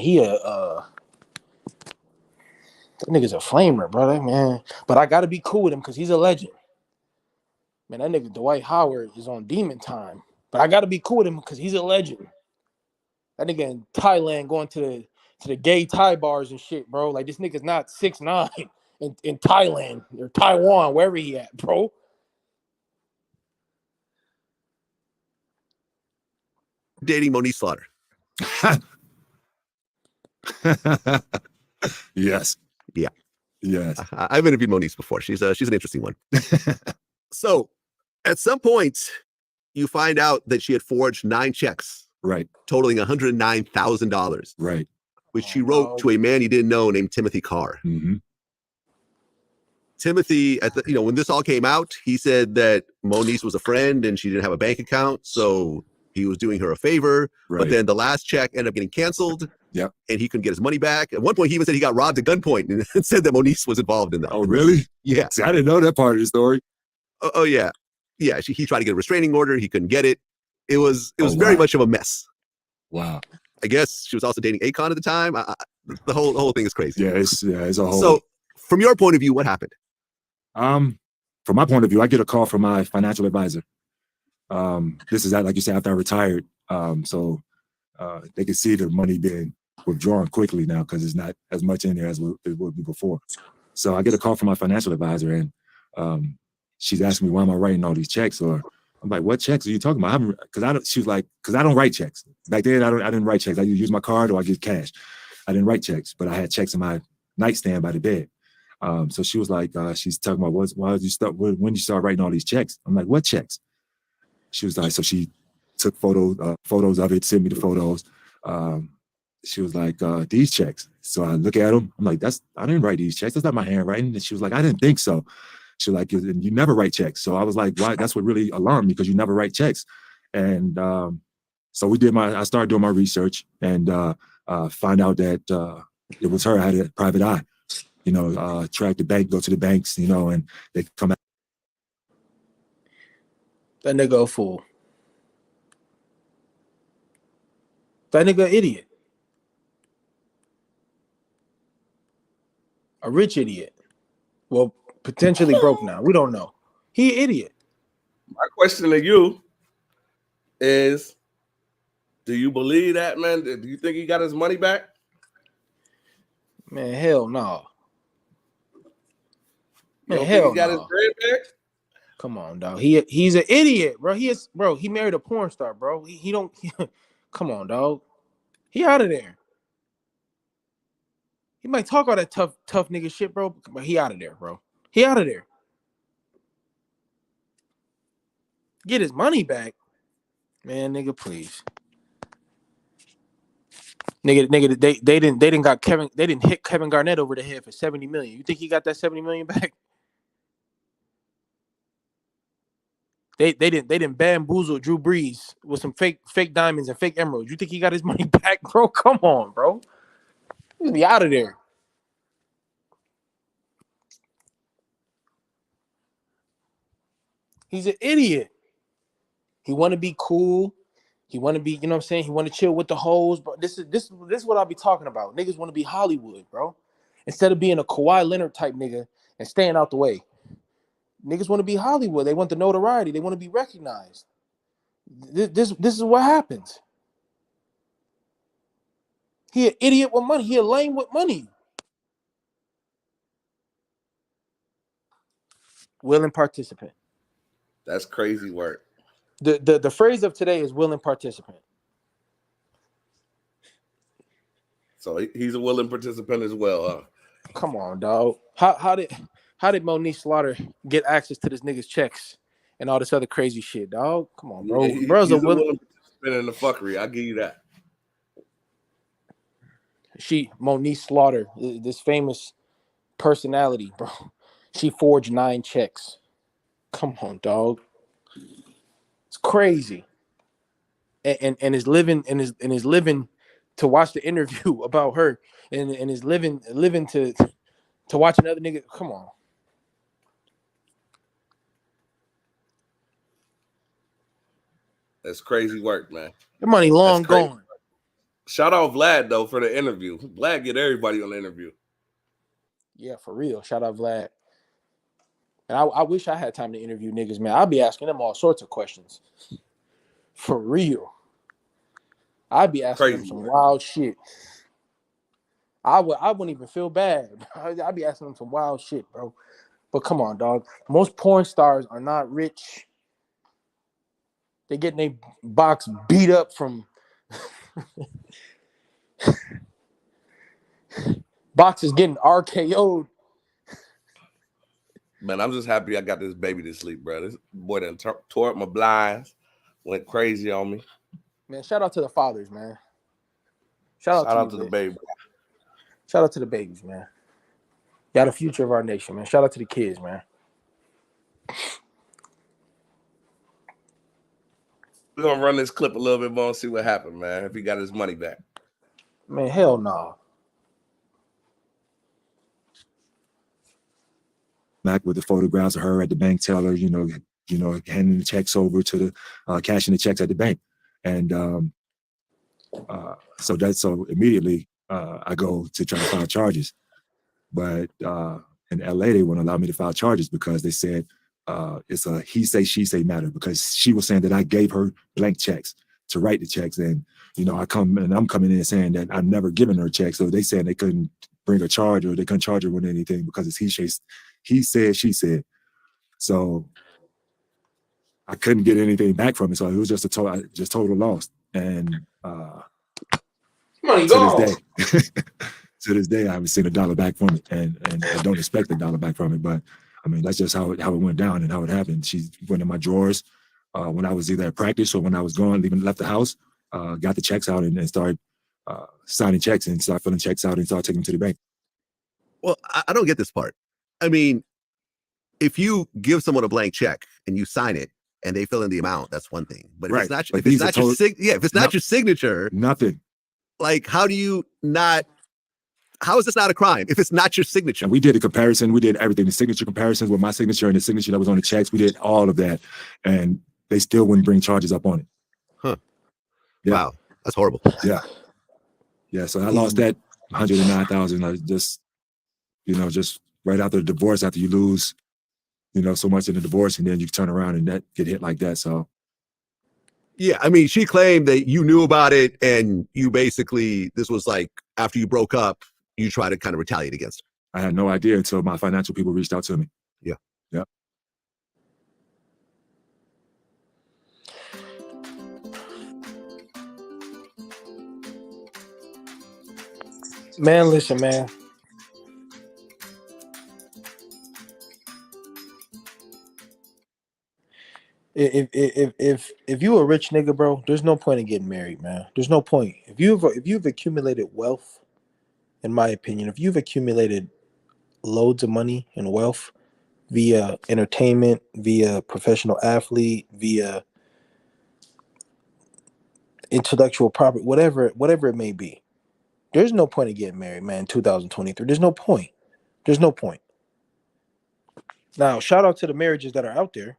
that nigga's a flamer, brother, man. But I gotta be cool with him because he's a legend. Man, that nigga Dwight Howard is on demon time. But I gotta be cool with him because he's a legend. That nigga in Thailand going to the gay Thai bars and shit, bro. Like this nigga's not 6'9" in Thailand or Taiwan, wherever he at, bro. Dating Monique Slaughter. Yes. Yeah. Yes. I've interviewed Monique before. She's an interesting one. So at some point, you find out that she had forged 9 checks. Right. Totaling $109,000. Right. Which she wrote to a man you didn't know named Timothy Carr. Mm-hmm. Timothy, when this all came out, he said that Monique was a friend and she didn't have a bank account, so he was doing her a favor. Right. But then the last check ended up getting canceled. Yep. And he couldn't get his money back. At one point, he even said he got robbed at gunpoint and said that Monique was involved in that. Oh, really? Yeah. See, I didn't know that part of the story. Oh yeah. Yeah. He tried to get a restraining order. He couldn't get it. It was very much of a mess. Wow. I guess she was also dating Akon at the time. The whole thing is crazy. Yeah, it's a whole. So, from your point of view, what happened? From my point of view, I get a call from my financial advisor. This is like you said, after I retired. So they can see the money being withdrawn quickly now because it's not as much in there as it would be before. So I get a call from my financial advisor, and she's asking me, why am I writing all these checks? Or I'm like, what checks are you talking about? She was like, because I don't write checks. Back then, I didn't write checks. I use my card or I get cash. I didn't write checks, but I had checks in my nightstand by the bed. So she was like, she's talking about when did you start writing all these checks? I'm like, what checks? She was like, so she took photos of it, sent me the photos. She was like, these checks. So I look at them. I'm like, I didn't write these checks. That's not my handwriting. And she was like, I didn't think so. She was like, you never write checks. So I was like, why? That's what really alarmed me because you never write checks. And so I started doing my research and find out that it was her. I had a private eye, track the bank, go to the banks, and they come out. That nigga a fool. That nigga an idiot. A rich idiot. Well, potentially broke now. We don't know. He an idiot. My question to you is, do you believe that, man? Do you think he got his money back? Man, hell no. Man, You hell think he got no. his bread back? Come on, dog. He's an idiot, bro. He married a porn star, bro. He don't. Come on, dog. He out of there. He might talk all that tough nigga shit, bro, but he out of there, bro. He out of there. Get his money back, man, nigga. Please, nigga. They didn't hit Kevin Garnett over the head for $70 million. You think he got that $70 million back? They didn't bamboozle Drew Brees with some fake diamonds and fake emeralds. You think he got his money back, bro? Come on, bro. He's be out of there. He's an idiot. He want to be cool. He want to be, you know what I'm saying? He want to chill with the hoes, bro. This is what I'll be talking about. Niggas want to be Hollywood, bro. Instead of being a Kawhi Leonard type nigga and staying out the way. Niggas want to be Hollywood. They want the notoriety. They want to be recognized. This is what happens. He an idiot with money. He a lame with money. Willing participant. That's crazy work. The phrase of today is willing participant. So he's a willing participant as well, huh? Come on, dog. How did Monique Slaughter get access to this nigga's checks and all this other crazy shit, dog? Come on, bro. Yeah, Bro's he's a willing participant in the fuckery. I'll give you that. Monique Slaughter, this famous personality, bro. She forged 9 checks. Come on, dog. It's crazy. And is living to watch the interview about her and is living to watch another nigga. Come on. That's crazy work, man. Your money long gone. Shout out Vlad though for the interview. Vlad get everybody on the interview. Yeah, for real. Shout out Vlad. And I wish I had time to interview niggas, man. I'd be asking them all sorts of questions. For real. I'd be asking them some wild shit. I wouldn't even feel bad. I'd be asking them some wild shit, bro. But come on, dog. Most porn stars are not rich. They getting their box beat up from boxes getting RKO'd. Man, I'm just happy I got this baby to sleep, bro. This boy done tore up my blinds, went crazy on me. Man, shout out to the fathers, man. Shout out to the baby. Shout out to the babies, man. Y'all the future of our nation, man. Shout out to the kids, man. We're gonna run this clip a little bit more and see what happened, man. If he got his money back. Man, hell no. Back with the photographs of her at the bank teller, handing the checks over to the cashing the checks at the bank. And so immediately I go to try to file charges. But in LA, they wouldn't allow me to file charges because they said it's a he say, she say matter, because she was saying that I gave her blank checks to write the checks. And, I'm coming in saying that I've never given her checks. So they said they couldn't bring a charge or they couldn't charge her with anything because it's he said, she said. So I couldn't get anything back from it. So it was just total loss. And money gone. To this day, I haven't seen $1 back from it, and I don't expect $1 back from it. But I mean, that's just how it went down and how it happened. She went in my drawers when I was either at practice or when I was left the house, got the checks out and started signing checks and started filling checks out and started taking them to the bank. Well, I don't get this part. I mean, if you give someone a blank check and you sign it and they fill in the amount, that's one thing. But if it's not your signature, nothing. Like, how is this not a crime if it's not your signature? And we did a comparison. We did everything. The signature comparisons with my signature and the signature that was on the checks. We did all of that. And they still wouldn't bring charges up on it. Huh. Yeah. Wow. That's horrible. Yeah. Yeah. So I lost that $109,000. Just right after the divorce, after you lose, so much in the divorce, and then you turn around and that get hit like that. So. Yeah, I mean, she claimed that you knew about it and you basically, this was like after you broke up, you try to kind of retaliate against her. I had no idea until my financial people reached out to me. Yeah. Yeah. Man, listen, man. If you a rich nigga, bro, there's no point in getting married, man. There's no point. If you've accumulated wealth, in my opinion, if you've accumulated loads of money and wealth via entertainment, via professional athlete, via intellectual property, whatever it may be, there's no point in getting married, man. In 2023, there's no point. There's no point. Now, shout out to the marriages that are out there.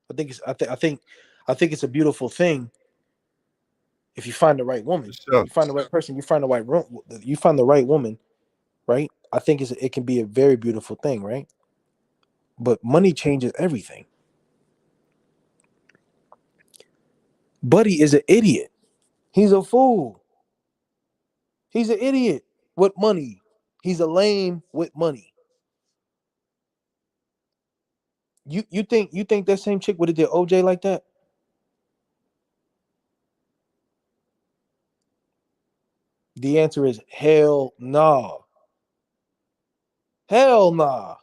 I think it's a beautiful thing if you find the right woman, Sure. you find the right person, you find the right you find the right woman, right? I think it can be a very beautiful thing, right? But money changes everything. Buddy is an idiot. He's a fool. He's an idiot with money. He's a lame with money. You think that same chick would have did OJ like that? The answer is hell nah. Hell nah.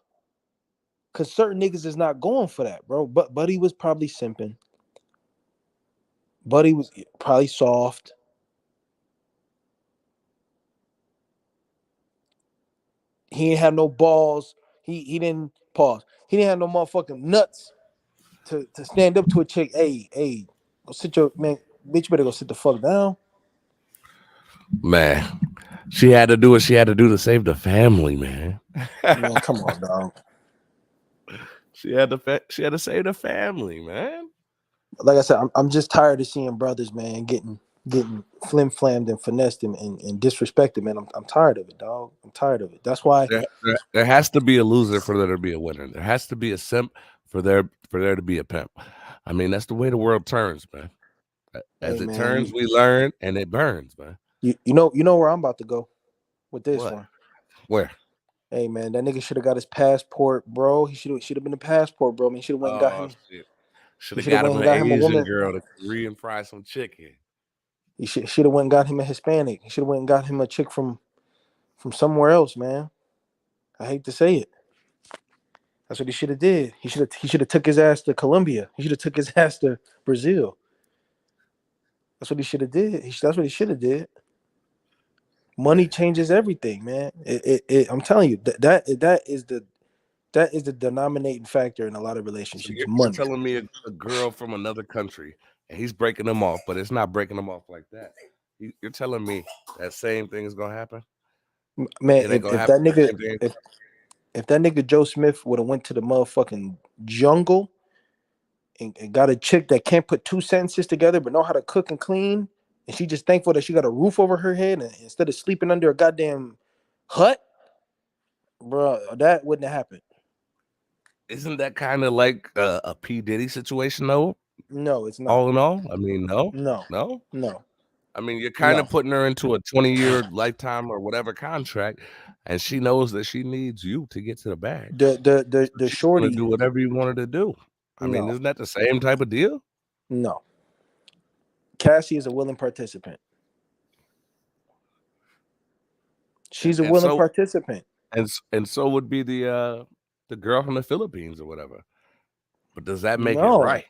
Cause certain niggas is not going for that, bro. But Buddy was probably simping. Buddy was probably soft. He didn't have no balls. He didn't pause. He didn't have no motherfucking nuts to stand up to a chick. Hey, go sit your man, bitch. You better go sit the fuck down. Man, she had to do what she had to do to save the family, man. Man, come on, dog. She had to save the family, man. Like I said, I'm just tired of seeing brothers, man, getting flim-flammed and finessed and disrespected, man. I'm tired of it, dog. I'm tired of it. That's why there has to be a loser for there to be a winner. There has to be a simp for there to be a pimp. I mean, that's the way the world turns, man. As hey, it man, turns, we learn, and it burns, man. You know where I'm about to go with this What? one. Where? Hey, man, that nigga should have got his passport, bro. He should have been a passport, bro. I mean, he should have went and got him. Shit. Should He have should have got went him and an got him a Asian woman. girl to Korean fry some chicken. He should have went and got him a Hispanic. He should have went and got him a chick from somewhere else, man. I hate to say it. That's what he should have did. He should have took his ass to Colombia. He should have took his ass to Brazil. That's what he should have did. That's what he should have did. Money changes everything, man. I'm telling you that is the denominating factor in a lot of relationships. So you're Money. telling me a girl from another country and he's breaking them off, but it's not breaking them off like that. You're telling me that same thing is gonna happen, Man, it ain't gonna if happen. if that nigga Joe Smith would have went to the motherfucking jungle and got a chick that can't put two sentences together but know how to cook and clean, and she just thankful that she got a roof over her head and instead of sleeping under a goddamn hut, bro, that wouldn't have happened. Isn't that kind of like a P. Diddy situation though? No, it's not. All in all, I mean, no. I mean, you're kind of putting her into a 20-year lifetime or whatever contract, and she knows that she needs you to get to the bag. The shorty do whatever you wanted to do. I mean, isn't that the same type of deal? No. Cassie is a willing participant. She's a willing participant. And so would be the girl from the Philippines or whatever. But does that make it right?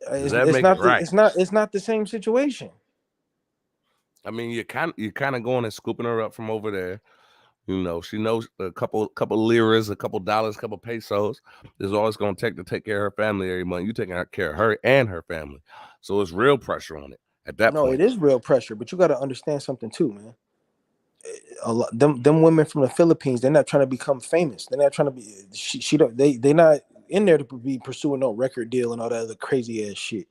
Does that make it right? It's not the same situation. I mean, you're kind of going and scooping her up from over there. You know, she knows a couple liras, a couple dollars, a couple pesos is all it's going to take care of her family every month. You taking care of her and her family, so it's real pressure on it at that point. No, it is real pressure, but you got to understand something too, man. A lot them women from the Philippines, they're not trying to become famous. They're not trying to be. They're not in there to be pursuing no record deal and all that other crazy ass shit.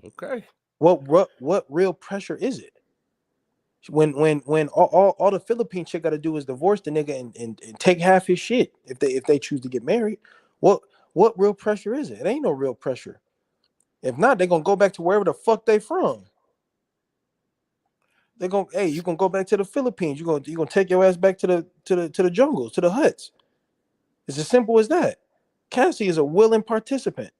Okay. What real pressure is it? When all the Philippine chick got to do is divorce the nigga and take half his shit if they choose to get married. What real pressure is it? It ain't no real pressure. If not, they're gonna go back to wherever the fuck they from. They're gonna, hey, you gonna go back to the Philippines. You're gonna take your ass back to the jungles, to the huts. It's as simple as that. Cassie is a willing participant.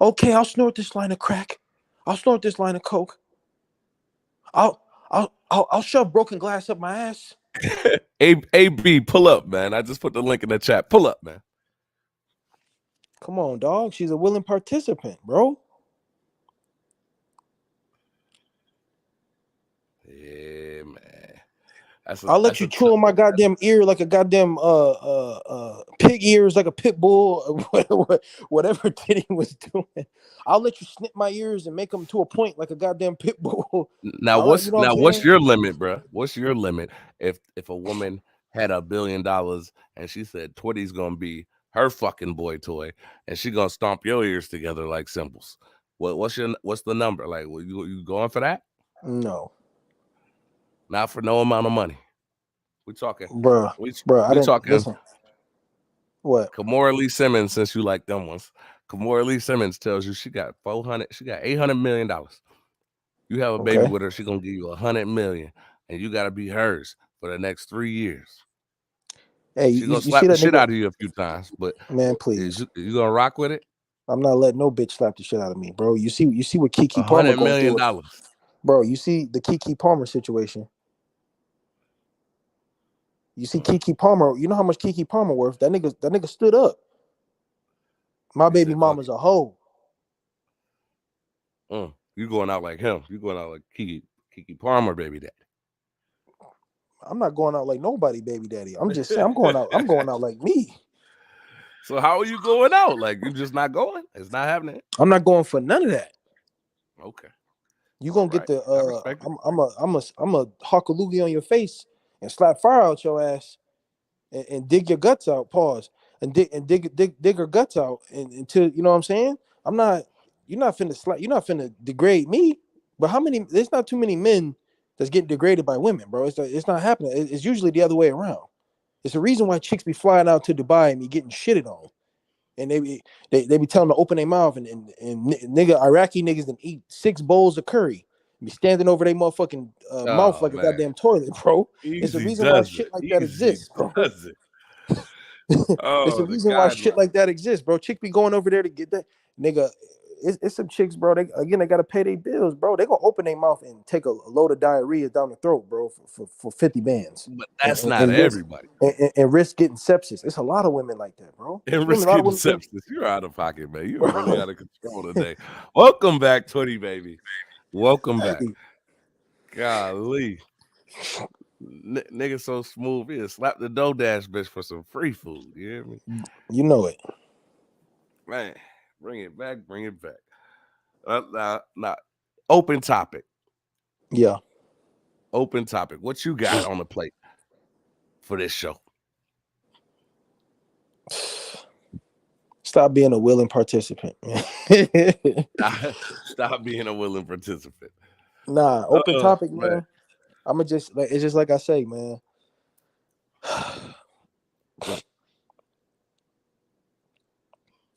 Okay, I'll snort this line of crack. I'll snort this line of coke. I'll I'll shove broken glass up my ass. AB, pull up, man. I just put the link in the chat. Pull up, man. Come on, dog. She's a willing participant, bro. Yeah, man. I'll let you chew on my goddamn ear like a goddamn pig ears, like a pit bull, whatever Diddy was doing. I'll let you snip my ears and make them to a point like a goddamn pit bull. Now what's your limit, bro? What's your limit if a woman had $1 billion and she said Twitty's gonna be her fucking boy toy and she gonna stomp your ears together like cymbals? What's the number? Like, you going for that? No. Not for no amount of money. We talking, bro. We I didn't talking. listen. What? Kamora Lee Simmons, since you like them ones. Kamora Lee Simmons tells you she got $800 million. You have a baby with her, she gonna give you $100 million, and you gotta be hers for the next 3 years. Hey, she gonna slap the shit out of you a few times, but man, please, you gonna rock with it? I'm not letting no bitch slap the shit out of me, bro. You see what Keke Palmer $100 million. Bro, you see the Keke Palmer situation. You see Keke Palmer, you know how much Keke Palmer worth? That nigga stood up. My baby mama's a hoe. You going out like him. You going out like Keke Palmer, baby daddy. I'm not going out like nobody, baby daddy. I'm just saying I'm going out like me. So how are you going out? Like, you just not going? It's not happening. I'm not going for none of that. Okay. You gonna get the I'm a hawk a loogie on your face and slap fire out your ass and dig your guts out. Pause and dig her guts out until you know what I'm saying. You're not finna degrade me. But how many? There's not too many men that's getting degraded by women, bro. It's not happening. It's usually the other way around. It's the reason why chicks be flying out to Dubai and be getting shitted on. And they be telling them to open their mouth and nigga Iraqi niggas and eat 6 bowls of curry. Be standing over their motherfucking mouth like a goddamn toilet, bro. It's the reason why shit like that exists, bro. It's the reason why shit like that exists, bro. Chick be going over there to get that nigga. It's some chicks, bro. They gotta pay their bills, bro. They gonna open their mouth and take a load of diarrhea down the throat, bro, for 50 bands. But that's not everybody. And risk getting sepsis. It's a lot of women like that, bro. And risk getting sepsis. You're out of pocket, man. You're really out of control today. Welcome back, Twitty Baby. Welcome back. Golly. Nigga so smooth. He'll slap the DoorDash bitch for some free food. You hear me? You know it. Man, bring it back. Now, open topic. Yeah. Open topic. What you got on the plate for this show? Stop being a willing participant, man. Stop being a willing participant. Nah, open topic, man. I'ma just like it's just like I say, man.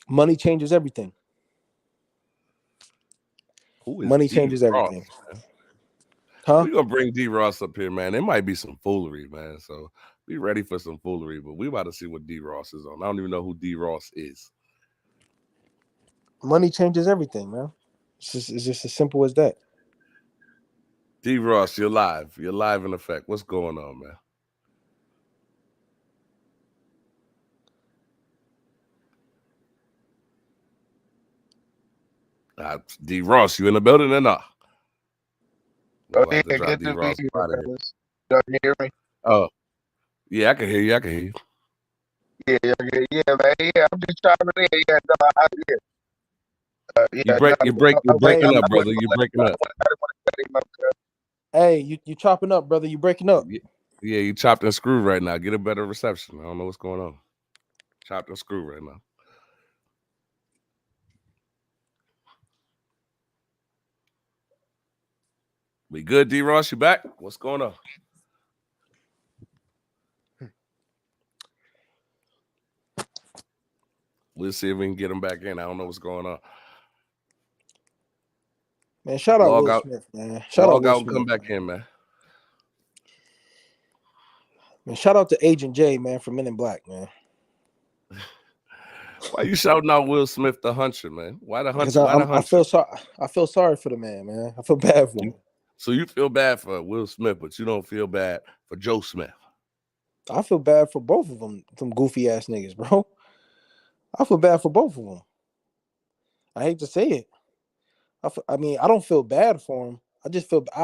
Money changes everything. Money changes everything. Huh? We're gonna bring D Ross up here, man. There might be some foolery, man. So be ready for some foolery, but we about to see what D Ross is on. I don't even know who D Ross is. Money changes everything, man. It's just as simple as that. D Ross, you're live. You're live in effect. What's going on, man? D Ross, you in the building or not? Oh, yeah, good to be here, fellas. Y'all can hear me? Oh, yeah, I can hear you. I can hear you. Yeah, man. Yeah, I'm just trying to hear. Yeah, no, I hear. You're breaking up, brother. You're breaking up. Hey, you chopping up, brother. You breaking up. Yeah, you chopped and screwed right now. Get a better reception. I don't know what's going on. Chopped and screwed right now. We good, D Ross? You back? What's going on? We'll see if we can get him back in. I don't know what's going on. Man, shout out Will Smith, man. Shout out Will Smith. Come back in, man. Man, shout out to Agent J, man, from Men in Black, man. Why you shouting out Will Smith the Hunter, man? Why the Hunter? I feel sorry for the man, man. I feel bad for him. So you feel bad for Will Smith, but you don't feel bad for Joe Smith. I feel bad for both of them, some goofy ass niggas, bro. I feel bad for both of them. I hate to say it. I mean, I don't feel bad for them. I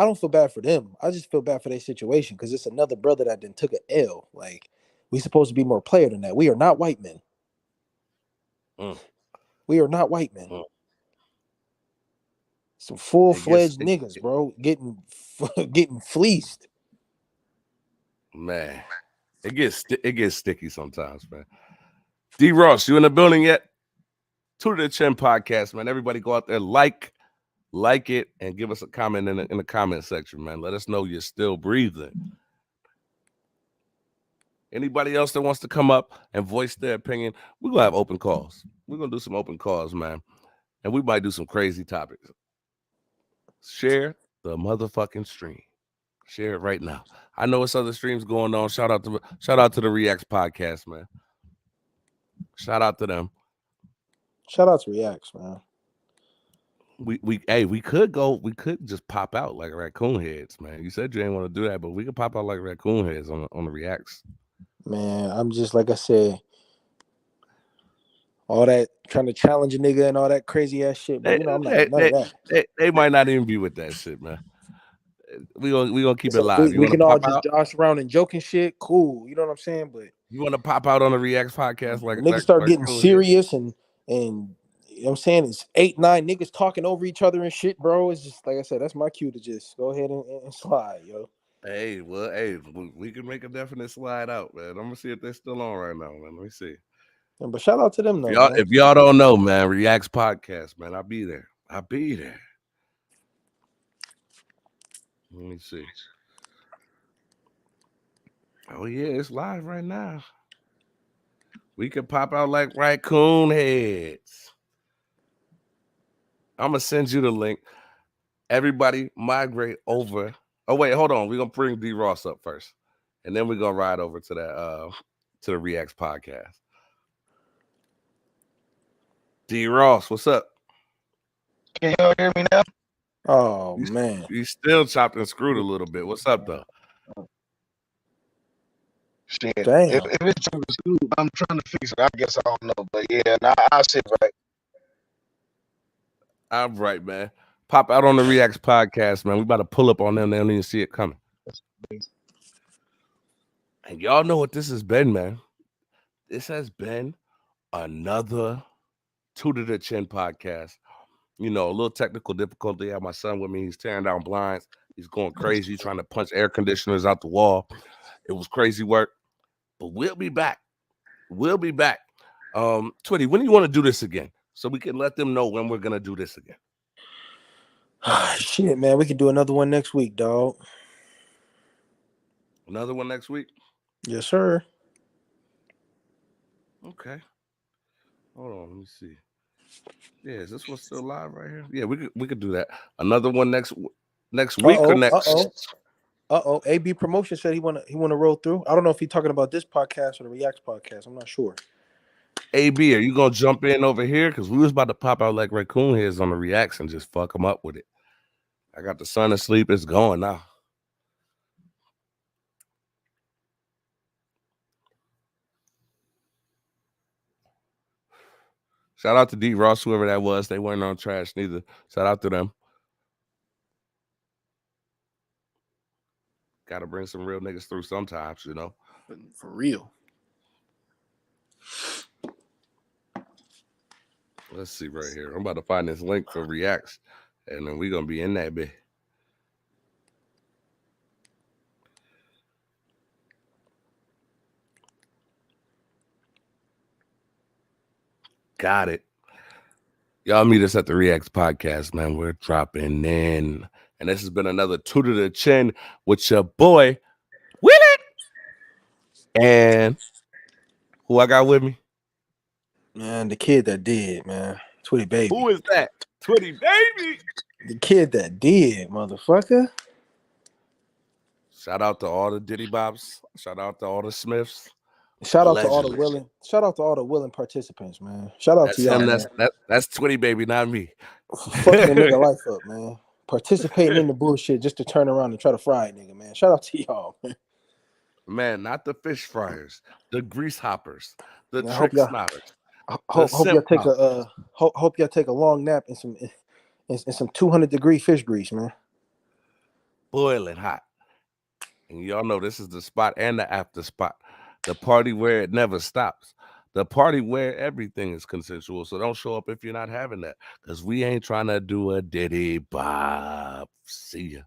don't feel bad for them. I just feel bad for their situation because it's another brother that then took an L. Like, we supposed to be more player than that. We are not white men. We are not white men. Some full-fledged niggas, bro, getting fleeced. Man, it gets sticky sometimes, man. D Ross, you in the building yet? To the Chin podcast, man. Everybody go out there, like it, and give us a comment in the comment section, man. Let us know you're still breathing. Anybody else that wants to come up and voice their opinion, we're gonna have open calls. We're gonna do some open calls, man, and we might do some crazy topics. Share the motherfucking stream. Share it right now. I know it's other streams going on. Shout out to the Reacts podcast, man. Shout out to them. Shout out to Reacts, man. We could just pop out like raccoon heads, man. You said you ain't want to do that, but we could pop out like raccoon heads on the Reacts. Man, I'm just like I said, all that trying to challenge a nigga and all that crazy ass shit, but I'm not none of that. They might not even be with that shit, man. We gonna keep it live. We can all just josh around and joke and shit. Cool, you know what I'm saying? But you want to pop out on the Reacts podcast like niggas start getting serious and you know what I'm saying, it's 8, 9 niggas talking over each other and shit, bro. It's just like I said, that's my cue to just go ahead and slide, yo. Hey, we can make a definite slide out, man. I'm gonna see if they're still on right now, man. Let me see. But shout out to them though. If y'all don't know, man, Reacts podcast, man. I'll be there. Let me see. Oh yeah, it's live right now. We can pop out like raccoon heads. I'm gonna send you the link. Everybody migrate over. Oh wait, hold on. We're gonna bring D Ross up first, and then we're gonna ride over to that to the Reacts podcast. D Ross, what's up? Can y'all hear me now? Oh man, you still chopped and screwed a little bit. What's up though? Shit. Damn. If it's I'm trying to fix it. I guess I don't know, but yeah, I'll sit right. All right, man. Pop out on the Reacts podcast, man. We about to pull up on them. They don't even see it coming. And y'all know what this has been, man. This has been another Two to the Chin podcast. You know, a little technical difficulty. I have my son with me. He's tearing down blinds. He's going crazy, trying to punch air conditioners out the wall. It was crazy work. But we'll be back. Twitty, when do you want to do this again? So we can let them know when we're going to do this again. Shit, man. We can do another one next week, dog. Another one next week? Yes, sir. Okay. Hold on, let me see. Yeah, is this one still live right here? Yeah, we could do that. Another one next week or next. AB Promotion said he wanna roll through. I don't know if he's talking about this podcast or the Reacts podcast. I'm not sure. AB, are you gonna jump in over here? Because we was about to pop out like raccoon heads on the Reacts and just fuck them up with it. I got the son asleep. It's going now. Shout out to D Ross, whoever that was. They weren't on trash neither. Shout out to them. Got to bring some real niggas through sometimes, you know. For real. Let's see right here. I'm about to find this link for Reacts, and then we're going to be in that bit. Got it. Y'all meet us at the Reacts podcast, man. We're dropping in. And this has been another Two to the Chin with your boy, Willie. And who I got with me? Man, the kid that did, man. Twitty Baby. Who is that? Twitty Baby. The kid that did, motherfucker. Shout out to all the Diddy Bops. Shout out to all the Smiths. Shout out to all the willing participants, man. Shout out to y'all. That's Twitty Baby, not me. Fuck that nigga life up, man. participating in the bullshit just to turn around and try to fry a nigga, man. Shout out to y'all, man. Man, not the fish fryers, the grease hoppers, the Man, I trick snotters. hope y'all take a hope y'all take a long nap in some 200-degree fish grease, man. Boiling hot. And y'all know this is the spot and the after spot. The party where it never stops. The party where everything is consensual. So don't show up if you're not having that. Because we ain't trying to do a Diddy Bops. See ya.